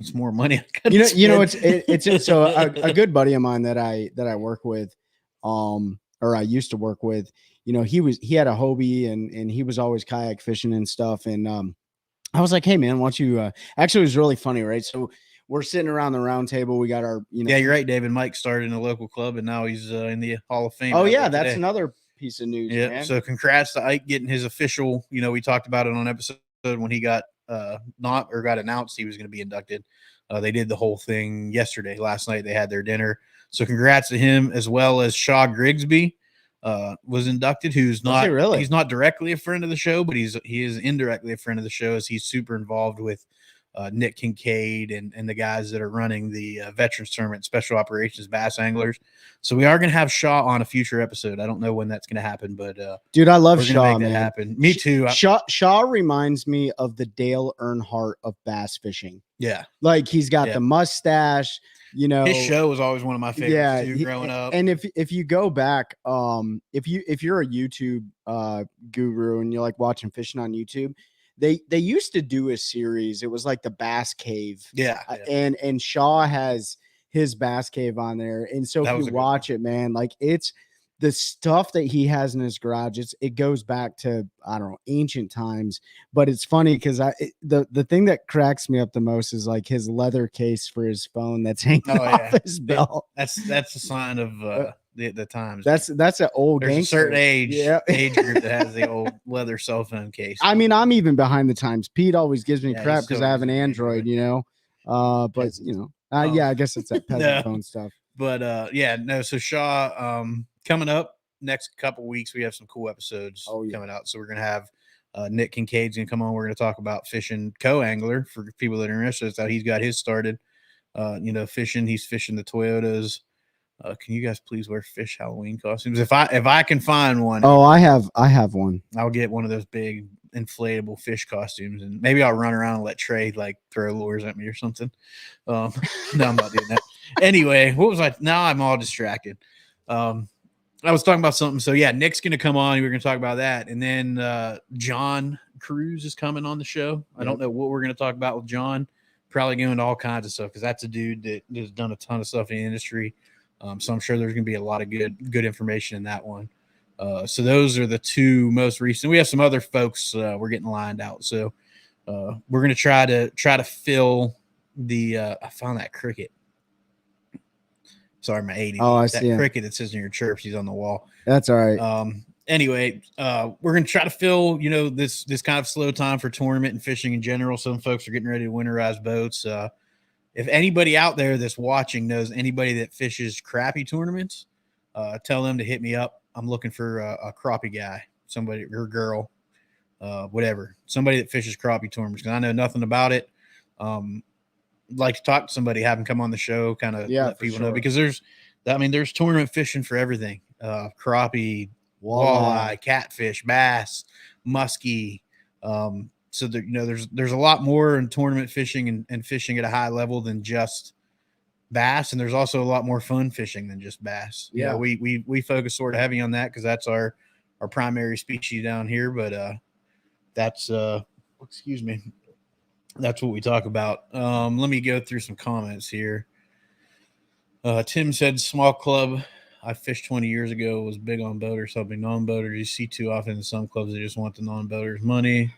it's more money. It's so a good buddy of mine that I work with, or I used to work with, he had a Hobie and he was always kayak fishing and stuff. And I was like, hey man, why don't you, actually it was really funny, right? So we're sitting around the round table. We got our, Yeah, you're right. David Mike started in a local club and now he's in the Hall of Fame. Oh yeah. That's another piece of news. Yeah. Man. So congrats to Ike getting his official, we talked about it on episode when he got got announced he was going to be inducted. They did the whole thing last night. They had their dinner. So congrats to him, as well as Shaw Grigsby was inducted, who's not he's not directly a friend of the show, but he is indirectly a friend of the show, as he's super involved with Nick Kincaid and the guys that are running the Veterans Tournament Special Operations Bass Anglers. So we are going to have Shaw on a future episode. I don't know when that's going to happen, but dude, I love we're Shaw, gonna make that man. happen. Me too. Shaw reminds me of the Dale Earnhardt of bass fishing. Yeah, like he's got the mustache. You know, his show was always one of my favorites too, growing up. And if you go back, if you're a YouTube guru and you're like watching fishing on YouTube, they used to do a series. It was like the Bass Cave. Yeah. And Shaw has his Bass Cave on there. And so if you watch it, man, like it's the stuff that he has in his garage. It goes back to, I don't know, ancient times, but it's funny because the thing that cracks me up the most is like his leather case for his phone that's hanging off his belt. That's a sign of the times. That's an old There's gangster. a certain age group that has the old leather cell phone case. I mean, I'm even behind the times. Pete always gives me crap because I have an Android, you know. But you know, yeah, I guess it's that peasant phone stuff. But so Shaw, coming up next couple weeks, we have some cool episodes coming out. So we're gonna have Nick Kincaid's gonna come on. We're gonna talk about fishing co-angler for people that are interested. That's how he's got his started. Fishing. He's fishing the Toyotas. Can you guys please wear fish Halloween costumes? If I can find one. Oh, I have one. I'll get one of those big inflatable fish costumes, and maybe I'll run around and let Trey like throw lures at me or something. No, I'm not doing that. Anyway, what was I? Now I'm all distracted. I was talking about something. So yeah, Nick's going to come on. We're going to talk about that. And then John Cruz is coming on the show. Yep. I don't know what we're going to talk about with John. Probably going into all kinds of stuff because that's a dude that has done a ton of stuff in the industry. So I'm sure there's going to be a lot of good information in that one. So those are the two most recent. We have some other folks we're getting lined out. So we're going to try to fill the. I found that cricket. Sorry, my 80. Oh, I see that cricket that sits in your chirps. He's on the wall. That's all right. Anyway, we're gonna try to fill, this kind of slow time for tournament and fishing in general. Some folks are getting ready to winterize boats. If anybody out there that's watching knows anybody that fishes crappie tournaments, tell them to hit me up. I'm looking for a crappie guy, somebody or girl, whatever, somebody that fishes crappie tournaments because I know nothing about it. Like to talk to somebody, have them come on the show, kind of let people know because there's tournament fishing for everything. Crappie, walleye, catfish, bass, muskie. So there's a lot more in tournament fishing and fishing at a high level than just bass. And there's also a lot more fun fishing than just bass. Yeah. We focus sort of heavy on that because that's our primary species down here. But that's excuse me. That's what we talk about. Let me go through some comments here. Tim said, small club I fished 20 years ago was big on boaters helping non-boaters. You see too often in some clubs, they just want the non-boaters money.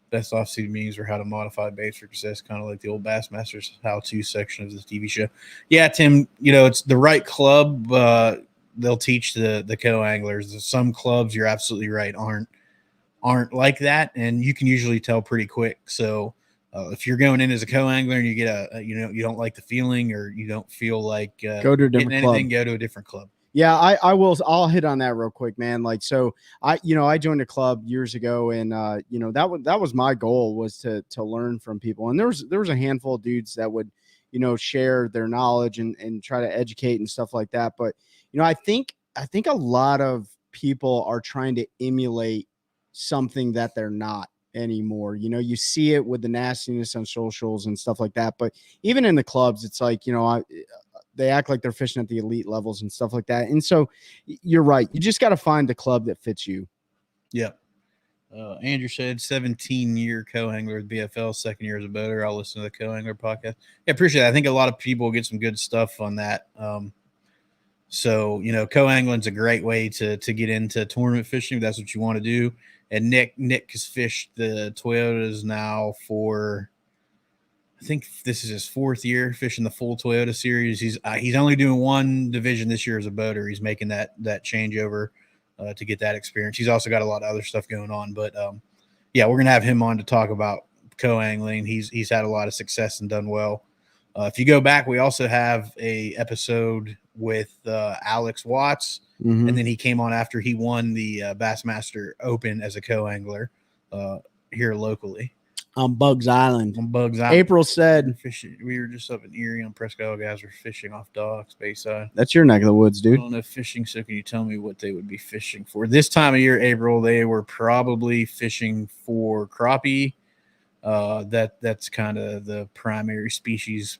Best off-season meetings or how to modify baits for success, kind of like the old Bassmasters how-to section of this TV show. Yeah, Tim, it's the right club. They'll teach the co-anglers. Some clubs, you're absolutely right, aren't like that, and you can usually tell pretty quick. So if you're going in as a co-angler and you get you don't like the feeling or you don't feel like go to a different club. Go to a different club. Yeah, I'll hit on that real quick, man. Like, so I joined a club years ago and that was my goal was to learn from people. And there was a handful of dudes that would, share their knowledge and try to educate and stuff like that. But, I think a lot of people are trying to emulate something that they're not anymore. You see it with the nastiness on socials and stuff like that. But even in the clubs, it's like, they act like they're fishing at the elite levels and stuff like that. And so you're right. You just got to find the club that fits you. Yep. Andrew said 17-year co-angler with BFL, second year as a boater. I'll listen to the co-angler podcast. Yeah, appreciate it. I think a lot of people get some good stuff on that. So, co-angling's a great way to get into tournament fishing if that's what you want to do. And Nick has fished the Toyotas now for, I think this is his fourth year fishing the full Toyota series. He's only doing one division this year as a boater. He's making that changeover to get that experience. He's also got a lot of other stuff going on, but we're going to have him on to talk about co-angling. He's had a lot of success and done well. If you go back, we also have a episode with Alex Watts, and then he came on after he won the Bassmaster Open as a co-angler here locally. on Bugs Island. On Bugs Island. April said, Fishing. We were just up in Erie on Presque Isle. Guys were fishing off docks, Bayside. that's your neck of the woods, I dude. don't know fishing, so can you tell me what they would be fishing for? This time of year, April, they were probably fishing for crappie. That's kind of the primary species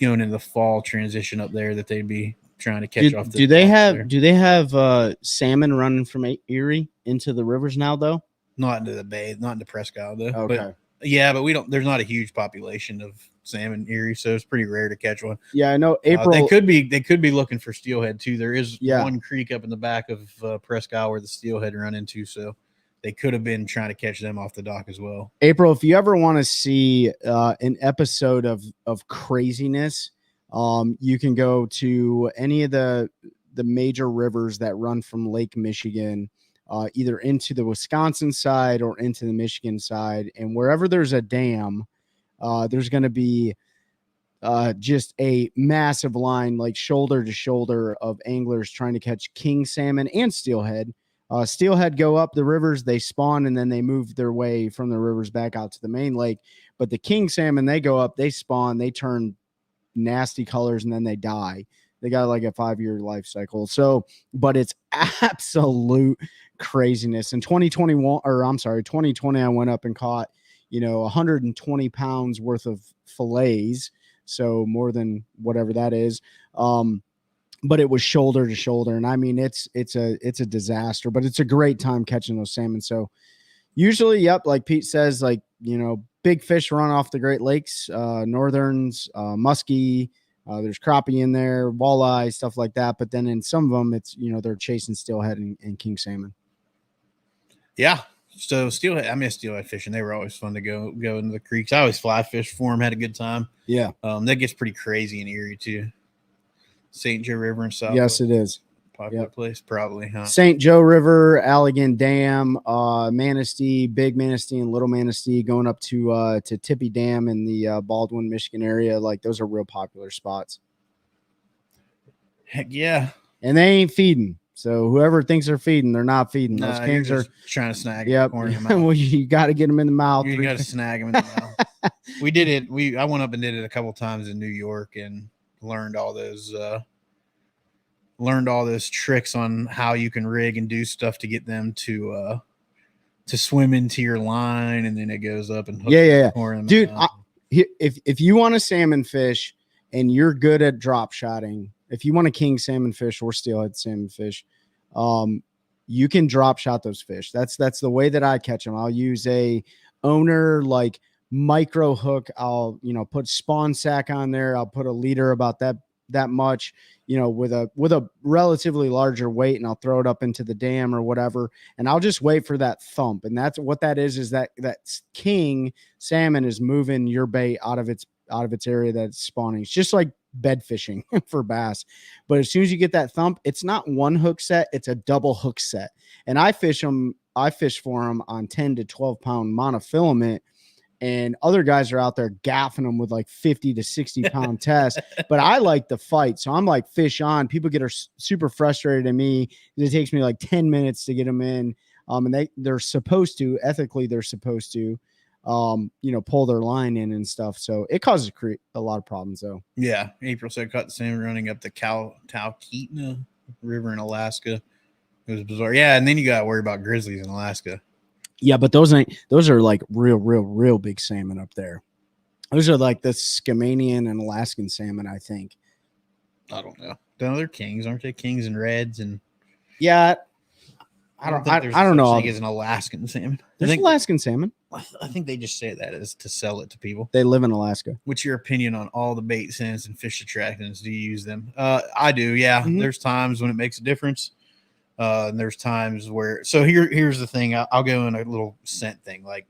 going into the fall transition up there that they'd be trying to catch off. Do they have salmon running from Erie into the rivers now though? Not into the bay, not into Presque Isle though. Okay. But yeah, but we don't. There's not a huge population of salmon in Erie, so it's pretty rare to catch one. Yeah, I know. April. They could be looking for steelhead too. There is one creek up in the back of Presque Isle where the steelhead run into, so they could have been trying to catch them off the dock as well. April, if you ever want to see an episode of craziness, you can go to any of the major rivers that run from Lake Michigan, either into the Wisconsin side or into the Michigan side. And wherever there's a dam, there's going to be just a massive line, like shoulder to shoulder, of anglers trying to catch king salmon and steelhead. Steelhead go up the rivers, they spawn, and then they move their way from the rivers back out to the main lake. But the king salmon, they go up, they spawn, they turn nasty colors, and then they die. They got like a 5-year life cycle. So, but it's absolute craziness. In 2020, I went up and caught, 120 pounds worth of fillets. So more than whatever that is. But it was shoulder to shoulder. And I mean, it's a disaster, but it's a great time catching those salmon. So usually, yep, like Pete says, like, big fish run off the Great Lakes, northerns, muskie, there's crappie in there, walleye, stuff like that. But then in some of them, it's, they're chasing steelhead and king salmon. Yeah. So steelhead, I miss steelhead fishing. They were always fun to go into the creeks. I always fly fish for them, had a good time. Yeah. That gets pretty crazy in Erie too. St. Joe River and South. Yes, it is. Popular place, probably, huh? St. Joe River, Allegan Dam, Manistee, Big Manistee, and Little Manistee, going up to Tippy Dam in the Baldwin, Michigan area. Like, those are real popular spots. Heck yeah. And they ain't feeding. So whoever thinks they're feeding, they're not feeding. Those kings are trying to snag. Yep. Well, you got to get them in the mouth. You got to snag them in the mouth. We did it. I went up and did it a couple times in New York and learned all those tricks on how you can rig and do stuff to get them to swim into your line, and then it goes up and hooks. Dude, if you want a salmon fish and you're good at drop shotting, if you want a king salmon fish or steelhead salmon fish, you can drop shot those fish. That's the way that I catch them. I'll use a owner like micro hook. I'll put spawn sack on there. I'll put a leader about that much, with a relatively larger weight, and I'll throw it up into the dam or whatever, and I'll just wait for that thump. And that's what that is that king salmon is moving your bait out of its area that it's spawning. It's just like bed fishing for bass. But as soon as you get that thump, it's not one hook set, it's a double hook set. And I fish for them on 10 to 12 pound monofilament, and other guys are out there gaffing them with like 50 to 60 pound tests. But I like the fight. So I'm like, fish on. People get super frustrated at me. It takes me like 10 minutes to get them in. And they're supposed to, ethically, they're supposed to, pull their line in and stuff. So it causes a lot of problems though. Yeah. April said caught the salmon running up the Talkeetna River in Alaska. It was bizarre. Yeah. And then you got to worry about grizzlies in Alaska. Yeah, but those are like real big salmon up there. Those are like the Skamanian and Alaskan salmon, I think. I don't know. They're kings, aren't they? Kings and reds, and yeah. I don't know. As an Alaskan salmon. There's Alaskan salmon. I think they just say that as to sell it to people. They live in Alaska. What's your opinion on all the bait scents and fish attractants? Do you use them? I do. Yeah. Mm-hmm. There's times when it makes a difference. And there's times where, so here's the thing. I'll go in a little scent thing. Like,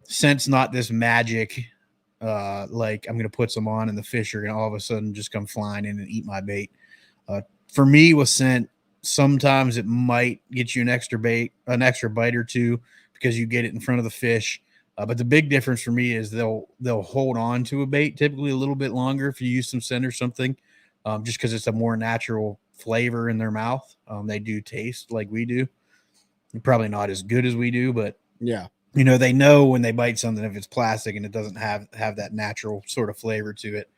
scent's not this magic. Like I'm going to put some on and the fish are going to all of a sudden just come flying in and eat my bait. For me with scent, sometimes it might get you an extra bite or two because you get it in front of the fish. But the big difference for me is they'll hold on to a bait typically a little bit longer if you use some scent or something, just because it's a more natural flavor in their mouth. They do taste like we do. Probably not as good as we do, but yeah. you know, they know when they bite something if it's plastic and it doesn't have that natural sort of flavor to it.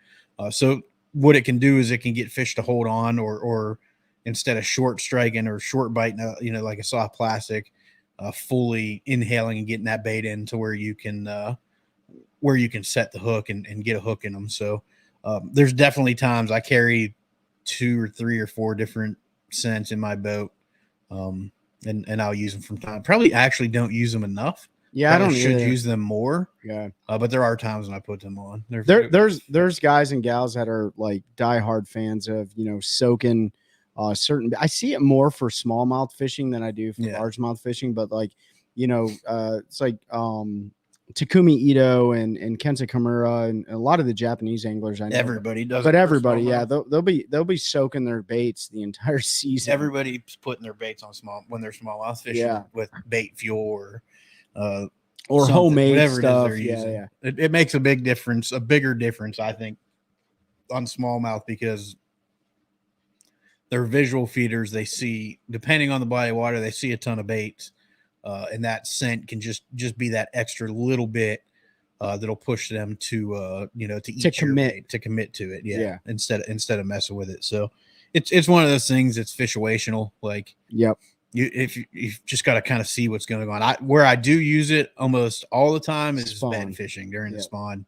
So what it can do is it can get fish to hold on, or instead of short striking or short biting, you know, like a soft plastic, fully inhaling and getting that bait in to where you can set the hook and get a hook in them. So there's definitely times I carry 2 or 3 or 4 different scents in my boat, and I'll use them from time. Probably actually don't use them enough. Yeah, I Probably don't should either. use them more. Yeah, but there are times when I put them on. there's guys and gals that are like diehard fans of, you know, soaking certain. I see it more for smallmouth fishing than I do for Yeah. largemouth fishing, but like, you know, it's like Takumi Ito and Kenta Kimura and a lot of the Japanese anglers I know. Everybody does, But it for everybody, yeah, smallmouth. they'll be soaking their baits the entire season. Everybody's putting their baits on when they're smallmouth fishing, Yeah. with bait fuel or or something, homemade whatever stuff. it is they're using. Yeah. It makes a big difference, a bigger difference, I think, on smallmouth, because they're visual feeders. They see, depending on the body of water, they see a ton of baits, and that scent can just be that extra little bit that'll push them to you know, to eat to commit to it. Yeah. Instead of messing with it. So it's one of those things that's situational. Like, Yep. You've just got to kind of see what's going on. Where I do use it almost all the time is Spawn. bed fishing during the spawn,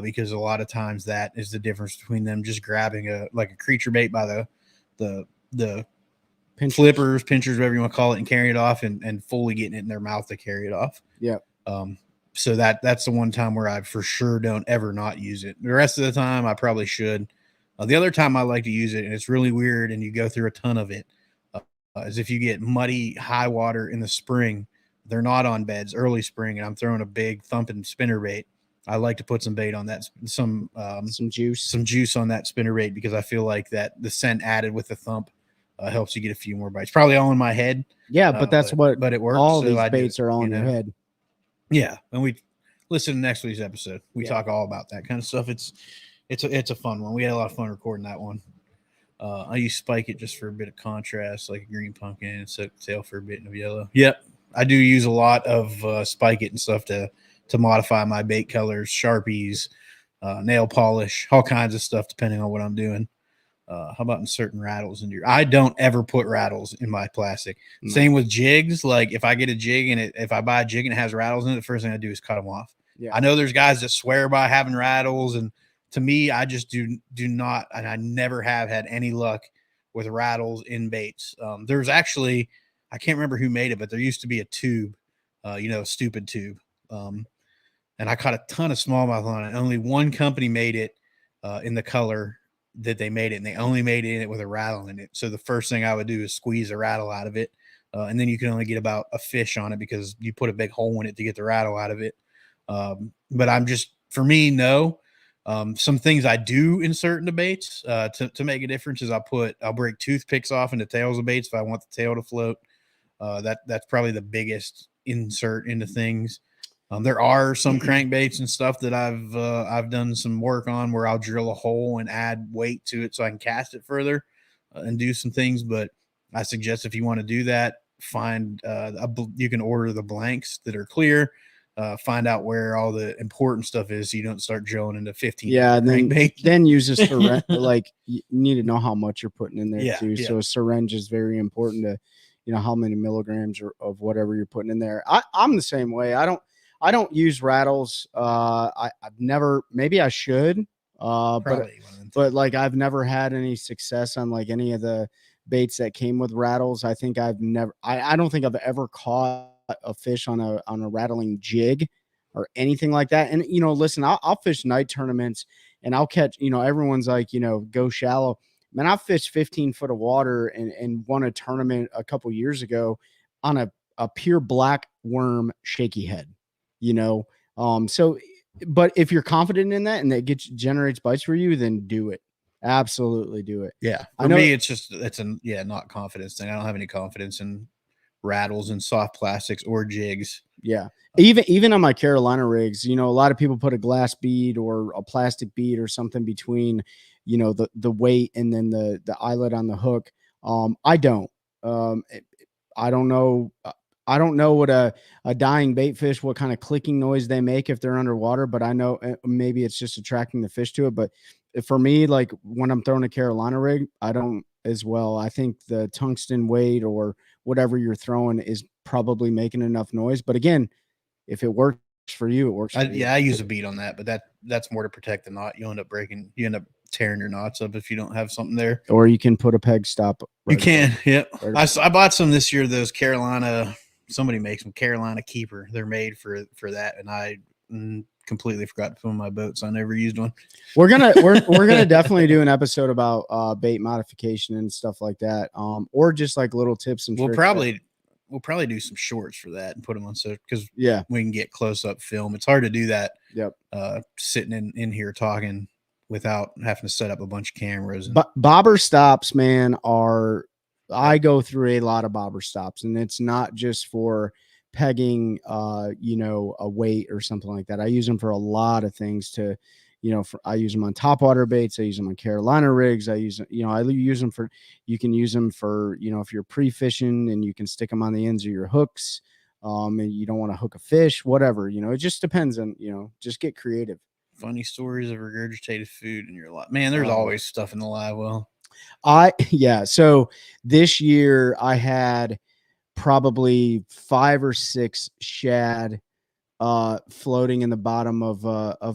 because a lot of times that is the difference between them just grabbing a creature bait by the flippers, pinchers, whatever you want to call it, and carrying it off, and fully getting it in their mouth to carry it off. Yep. So that's the one time where I for sure don't ever not use it. The rest of the time I probably should. The other time I like to use it, and it's really weird, and you go through a ton of it, is if you get muddy high water in the spring. They're not on beds early spring, and I'm throwing a big thumping spinner bait. I like to put some bait on that, some juice on that spinner bait, because I feel like that the scent added with the thump helps you get a few more bites. Probably all in my head. Yeah, but that's but it works. All these baits are all in your head. Yeah, and we listen to next week's episode. We talk all about that kind of stuff. It's a fun one. We had a lot of fun recording that one. I use Spike It just for a bit of contrast, like a green pumpkin, and soak the tail for a bit of yellow. Yep, I do use a lot of Spike It and stuff to modify my bait colors, Sharpies, nail polish, all kinds of stuff depending on what I'm doing. How about inserting rattles into I don't ever put rattles in my plastic. No. Same with jigs. Like if I get a jig and if I buy a jig and it has rattles in it, the first thing I do is cut them off. Yeah. I know there's guys that swear by having rattles, and to me, I just do not, and I never have had any luck with rattles in baits. There's actually, I can't remember who made it, but there used to be a tube, stupid tube. And I caught a ton of smallmouth on it. Only one company made it in the color that they made it, and they only made it in it with a rattle in it. So the first thing I would do is squeeze a rattle out of it. And then you can only get about a fish on it because you put a big hole in it to get the rattle out of it. But for me, no. Some things I do insert into baits to make a difference is I'll break toothpicks off into tails of baits if I want the tail to float. That's probably the biggest insert into things. There are some crankbaits and stuff that I've done some work on where I'll drill a hole and add weight to it so I can cast it further and do some things. But I suggest if you want to do that, you can order the blanks that are clear. Find out where all the important stuff is so you don't start drilling into 15. Yeah, and then use a syringe. Like you need to know how much you're putting in there too. Yeah. So a syringe is very important to, how many milligrams of whatever you're putting in there. I'm the same way. I don't use rattles. I've never, maybe I should, but like I've never had any success on like any of the baits that came with rattles. I think I don't think I've ever caught a fish on a rattling jig or anything like that. And listen, I'll fish night tournaments and I'll catch, everyone's like, go shallow. Man, I fished 15 foot of water and won a tournament a couple years ago on a pure black worm shaky head, so but if you're confident in that and that generates bites for you, then do it. Absolutely do it. Yeah. For me, it's not confidence thing. I don't have any confidence in rattles and soft plastics or jigs. Yeah. Even on my Carolina rigs, a lot of people put a glass bead or a plastic bead or something between, the weight and then the eyelet on the hook. I don't. I don't know. I don't know what a dying bait fish, what kind of clicking noise they make if they're underwater, but I know maybe it's just attracting the fish to it. But for me, like when I'm throwing a Carolina rig, I don't as well. I think the tungsten weight or whatever you're throwing is probably making enough noise. But again, if it works for you, it works for you. Yeah, I use a bead on that, but that's more to protect the knot. You end up tearing your knots up if you don't have something there. Or you can put a peg stop. You can, yep. Right I bought some this year. Those Carolina, somebody makes them, Carolina Keeper. They're made for that, and I completely forgot to put on my boat, so I never used one. We're gonna definitely do an episode about bait modification and stuff like that, or just like little tips and We'll tricks. We'll probably do some shorts for that and put them on, so because Yeah, we can get close up film. It's hard to do that. Yep. Sitting in here talking without having to set up a bunch of cameras. But bobber stops, man, I go through a lot of bobber stops, and it's not just for pegging, a weight or something like that. I use them for a lot of things. I use them on topwater baits. I use them on Carolina rigs. I use them for. You can use them for, if you're pre-fishing and you can stick them on the ends of your hooks, and you don't want to hook a fish, whatever. It just depends on. Just get creative. Funny stories of regurgitated food in your life, man. There's always stuff in the live well. So this year I had probably 5 or 6 shad floating in the bottom of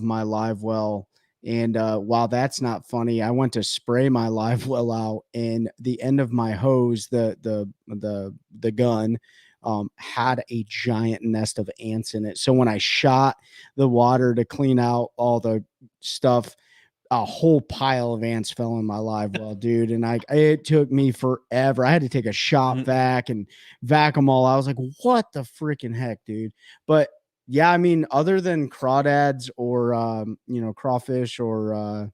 my live well. And while that's not funny, I went to spray my live well out, and the end of my hose, the gun, had a giant nest of ants in it. So when I shot the water to clean out all the stuff, a whole pile of ants fell in my live well, dude. And it took me forever. I had to take a shop vac and vac them all. I was like, what the freaking heck, dude? But yeah, I mean, other than crawdads or, crawfish or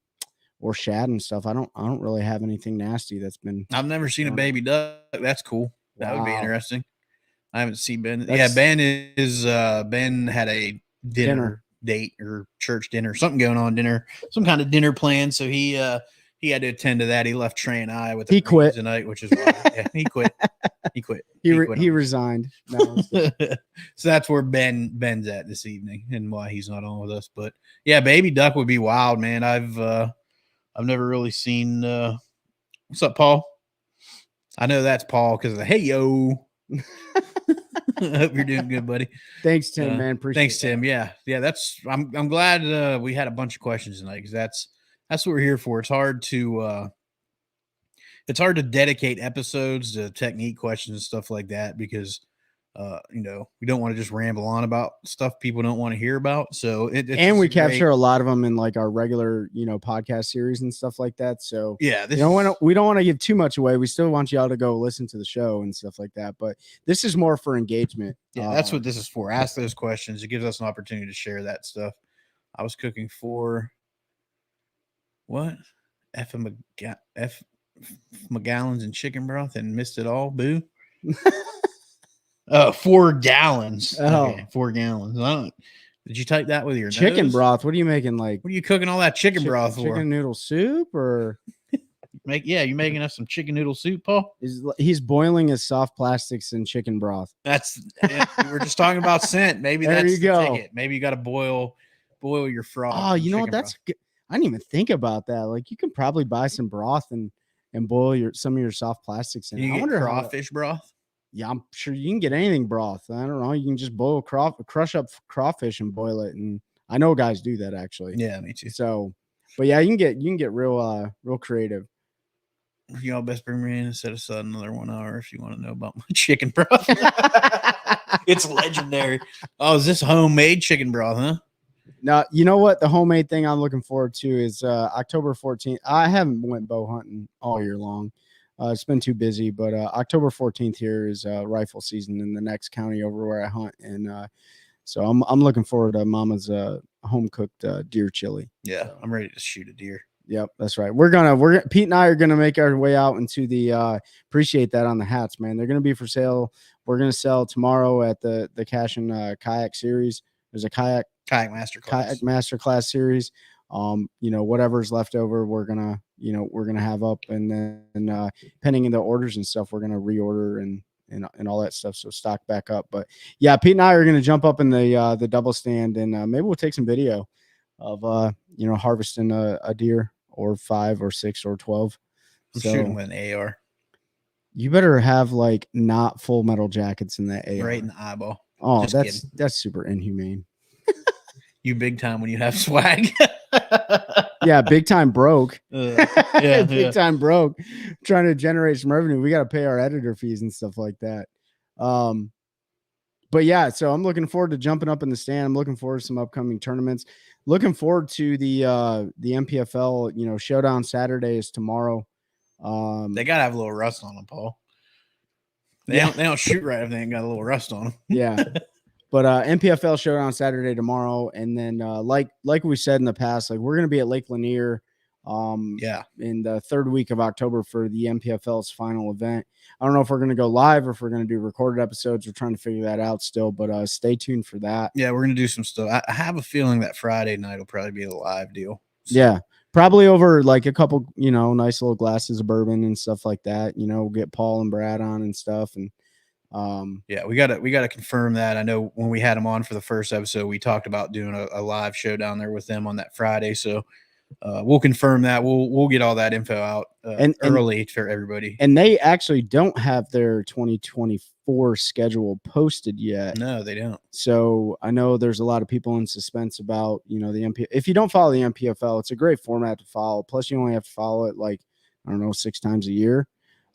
shad and stuff, I don't really have anything nasty that's been. I've never seen a baby duck. That's cool. That would be interesting. I haven't seen Ben. Ben had a dinner date or church dinner, something going on, some kind of dinner plan. So he had to attend to that. He left Trey and I with. He quit tonight, which is why, he quit. He quit. He resigned. No, so that's where Ben's at this evening and why he's not on with us. But yeah, baby duck would be wild, man. I've never really seen. What's up, Paul? I know that's Paul because of the hey yo. I hope you're doing good, buddy. Thanks, Tim, man. Appreciate thanks, Tim. Yeah. I'm glad we had a bunch of questions tonight because that's what we're here for. It's hard to dedicate episodes to technique questions and stuff like that because we don't want to just ramble on about stuff people don't want to hear about. So we capture a lot of them in like our regular, podcast series and stuff like that. So yeah, we don't want to give too much away. We still want y'all to go listen to the show and stuff like that. But this is more for engagement. Yeah, that's what this is for. Ask those questions. It gives us an opportunity to share that stuff. I was cooking for what? F McGallons and chicken broth and missed it all. Boo. 4 gallons. Oh, okay, 4 gallons. Did you type that with your chicken nose? broth? What are you making? Like, what are you cooking all that chicken broth for? Chicken noodle soup, or you making us some chicken noodle soup, Paul? He's boiling his soft plastics in chicken broth. That's we're just talking about scent. Maybe there that's you go. The ticket. Maybe you got to boil your froth. Oh, you know what? That's good. I didn't even think about that. Like, you can probably buy some broth and boil some of your soft plastics in. I wonder crawfish broth. Yeah, I'm sure you can get anything broth. I don't know. You can just crush up crawfish and boil it. And I know guys do that actually. Yeah, me too. So, but yeah, you can get real creative. Y'all best bring me in and set aside another 1 hour if you want to know about my chicken broth. It's legendary. Oh, is this homemade chicken broth, huh? Now, you know what? The homemade thing I'm looking forward to is October 14th. I haven't went bow hunting all year long. It's been too busy, but October 14th here is rifle season in the next county over where I hunt, and so I'm looking forward to Mama's home cooked deer chili. Yeah, so I'm ready to shoot a deer. Yep, that's right. Pete and I are gonna make our way out into the appreciate that on the hats, man. They're gonna be for sale. We're gonna sell tomorrow at the Cash and Kayak series. There's a kayak masterclass series. Whatever's left over, we're gonna have up, and then pending the orders and stuff, we're gonna reorder and all that stuff. So stock back up. But yeah, Pete and I are going to jump up in the double stand, and maybe we'll take some video of harvesting a deer, or 5 or 6 or 12. I'm shooting with an AR. You better have like not full metal jackets in that AR. Right in the eyeball. Oh, Just that's super inhumane. You big time when you have swag. Yeah, big time broke. Yeah, big time broke. Trying to generate some revenue. We got to pay our editor fees and stuff like that. But yeah, so I'm looking forward to jumping up in the stand. I'm looking forward to some upcoming tournaments. Looking forward to the MPFL, showdown. Saturday is tomorrow. They gotta have a little rust on them, Paul. They don't shoot right if they ain't got a little rust on them. Yeah. But MPFL showdown Saturday tomorrow, and then like we said in the past, like we're gonna be at Lake Lanier, in the third week of October for the MPFL's final event. I don't know if we're gonna go live or if we're gonna do recorded episodes. We're trying to figure that out still, but stay tuned for that. Yeah, we're gonna do some stuff. I have a feeling that Friday night will probably be a live deal. So. Yeah, probably over like a couple, nice little glasses of bourbon and stuff like that. We'll get Paul and Brad on and stuff, and. Yeah, we gotta confirm that. I know when we had them on for the first episode, we talked about doing a live show down there with them on that Friday. So we'll confirm that. We'll get all that info out early for everybody. And they actually don't have their 2024 schedule posted yet. No, they don't. So I know there's a lot of people in suspense about the MP. If you don't follow the MPFL, it's a great format to follow. Plus, you only have to follow it 6 times a year.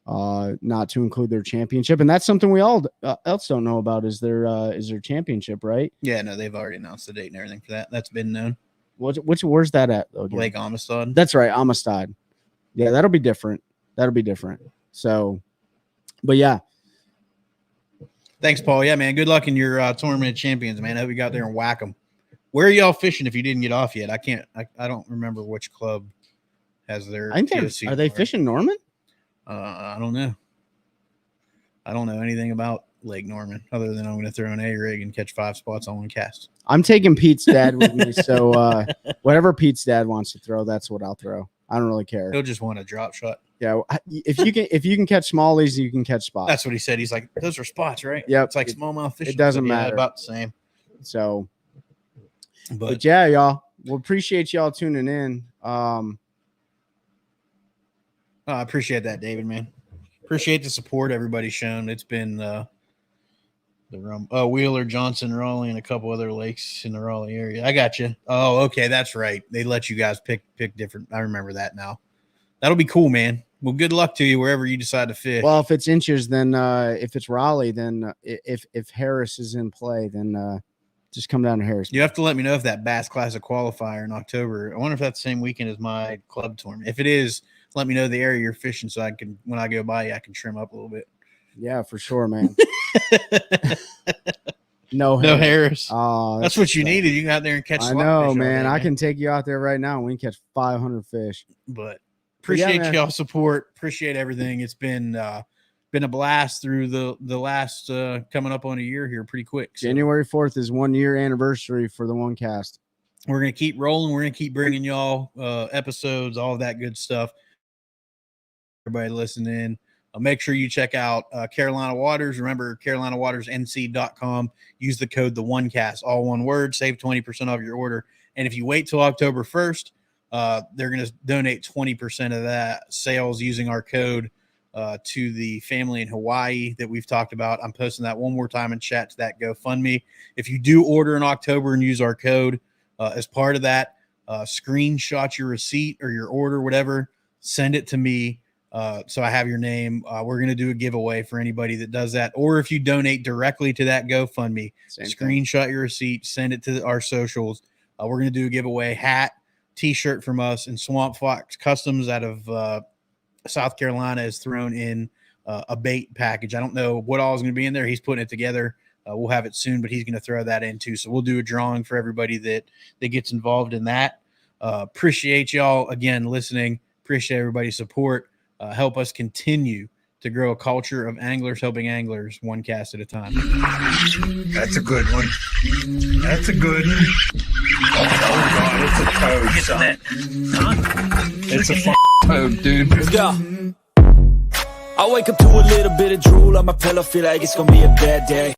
Not to include their championship, and that's something we all else don't know about is their championship, right? Yeah, no, they've already announced the date and everything for that. That's been known. Where's that at though? Again? Lake Amistad. That's right, Amistad. Yeah, that'll be different. So, but yeah. Thanks, Paul. Yeah, man. Good luck in your tournament of champions, man. I hope you got there and whack them. Where are y'all fishing if you didn't get off yet? I don't remember which club has their. Are they fishing Norman? I don't know. I don't know anything about Lake Norman other than I'm going to throw an A-rig and catch 5 spots on one cast. I'm taking Pete's dad with me, so whatever Pete's dad wants to throw, that's what I'll throw. I don't really care. He'll just want a drop shot. Yeah, if you can catch smallies, you can catch spots. That's what he said. He's like, those are spots, right? Yeah, it's like smallmouth fishing. It doesn't matter. About the same. So, but yeah, y'all. We'll appreciate y'all tuning in. I appreciate that, David, man. Appreciate the support everybody's shown. It's been Wheeler, Johnson, Raleigh, and a couple other lakes in the Raleigh area. I got you. Oh, okay, that's right. They let you guys pick different. I remember that now. That'll be cool, man. Well, good luck to you wherever you decide to fish. Well, if it's inches, then if it's Raleigh, then if Harris is in play, then just come down to Harris. You have to let me know if that Bass Classic qualifier in October. I wonder if that's the same weekend as my club tournament. If it is, let me know the area you're fishing so I can, when I go by you, I can trim up a little bit. Yeah, for sure, man. No Harris. Oh, that's what you needed. You can go out there and catch. I know, man. I can take you out there right now and we can catch 500 fish. But appreciate y'all support. Appreciate everything. It's been a blast through the last coming up on a year here pretty quick. So. January 4th is 1 year anniversary for the One Cast. We're gonna keep rolling. We're gonna keep bringing y'all episodes, all of that good stuff. Everybody listening. Make sure you check out Carolina Waters. Remember, CarolinaWatersNC.com. Use the code TheOneCast, all one word. Save 20% off your order. And if you wait till October 1st, they're going to donate 20% of that sales using our code to the family in Hawaii that we've talked about. I'm posting that one more time in chat to that GoFundMe. If you do order in October and use our code as part of that, screenshot your receipt or your order, whatever, send it to me. So I have your name. We're going to do a giveaway for anybody that does that. Or if you donate directly to that GoFundMe, screenshot your receipt, send it to our socials. We're going to do a giveaway hat, t-shirt from us, and Swamp Fox Customs out of South Carolina has thrown in a bait package. I don't know what all is going to be in there. He's putting it together. We'll have it soon, but he's going to throw that in too. So we'll do a drawing for everybody that gets involved in that. Appreciate y'all again listening. Appreciate everybody's support. Help us continue to grow a culture of anglers helping anglers one cast at a time. That's a good one. That's a good one. Oh, God, it's a toad, son. Huh? It's a toad, dude. Let's go. I wake up to a little bit of drool on my pillow, feel like it's gonna be a bad day.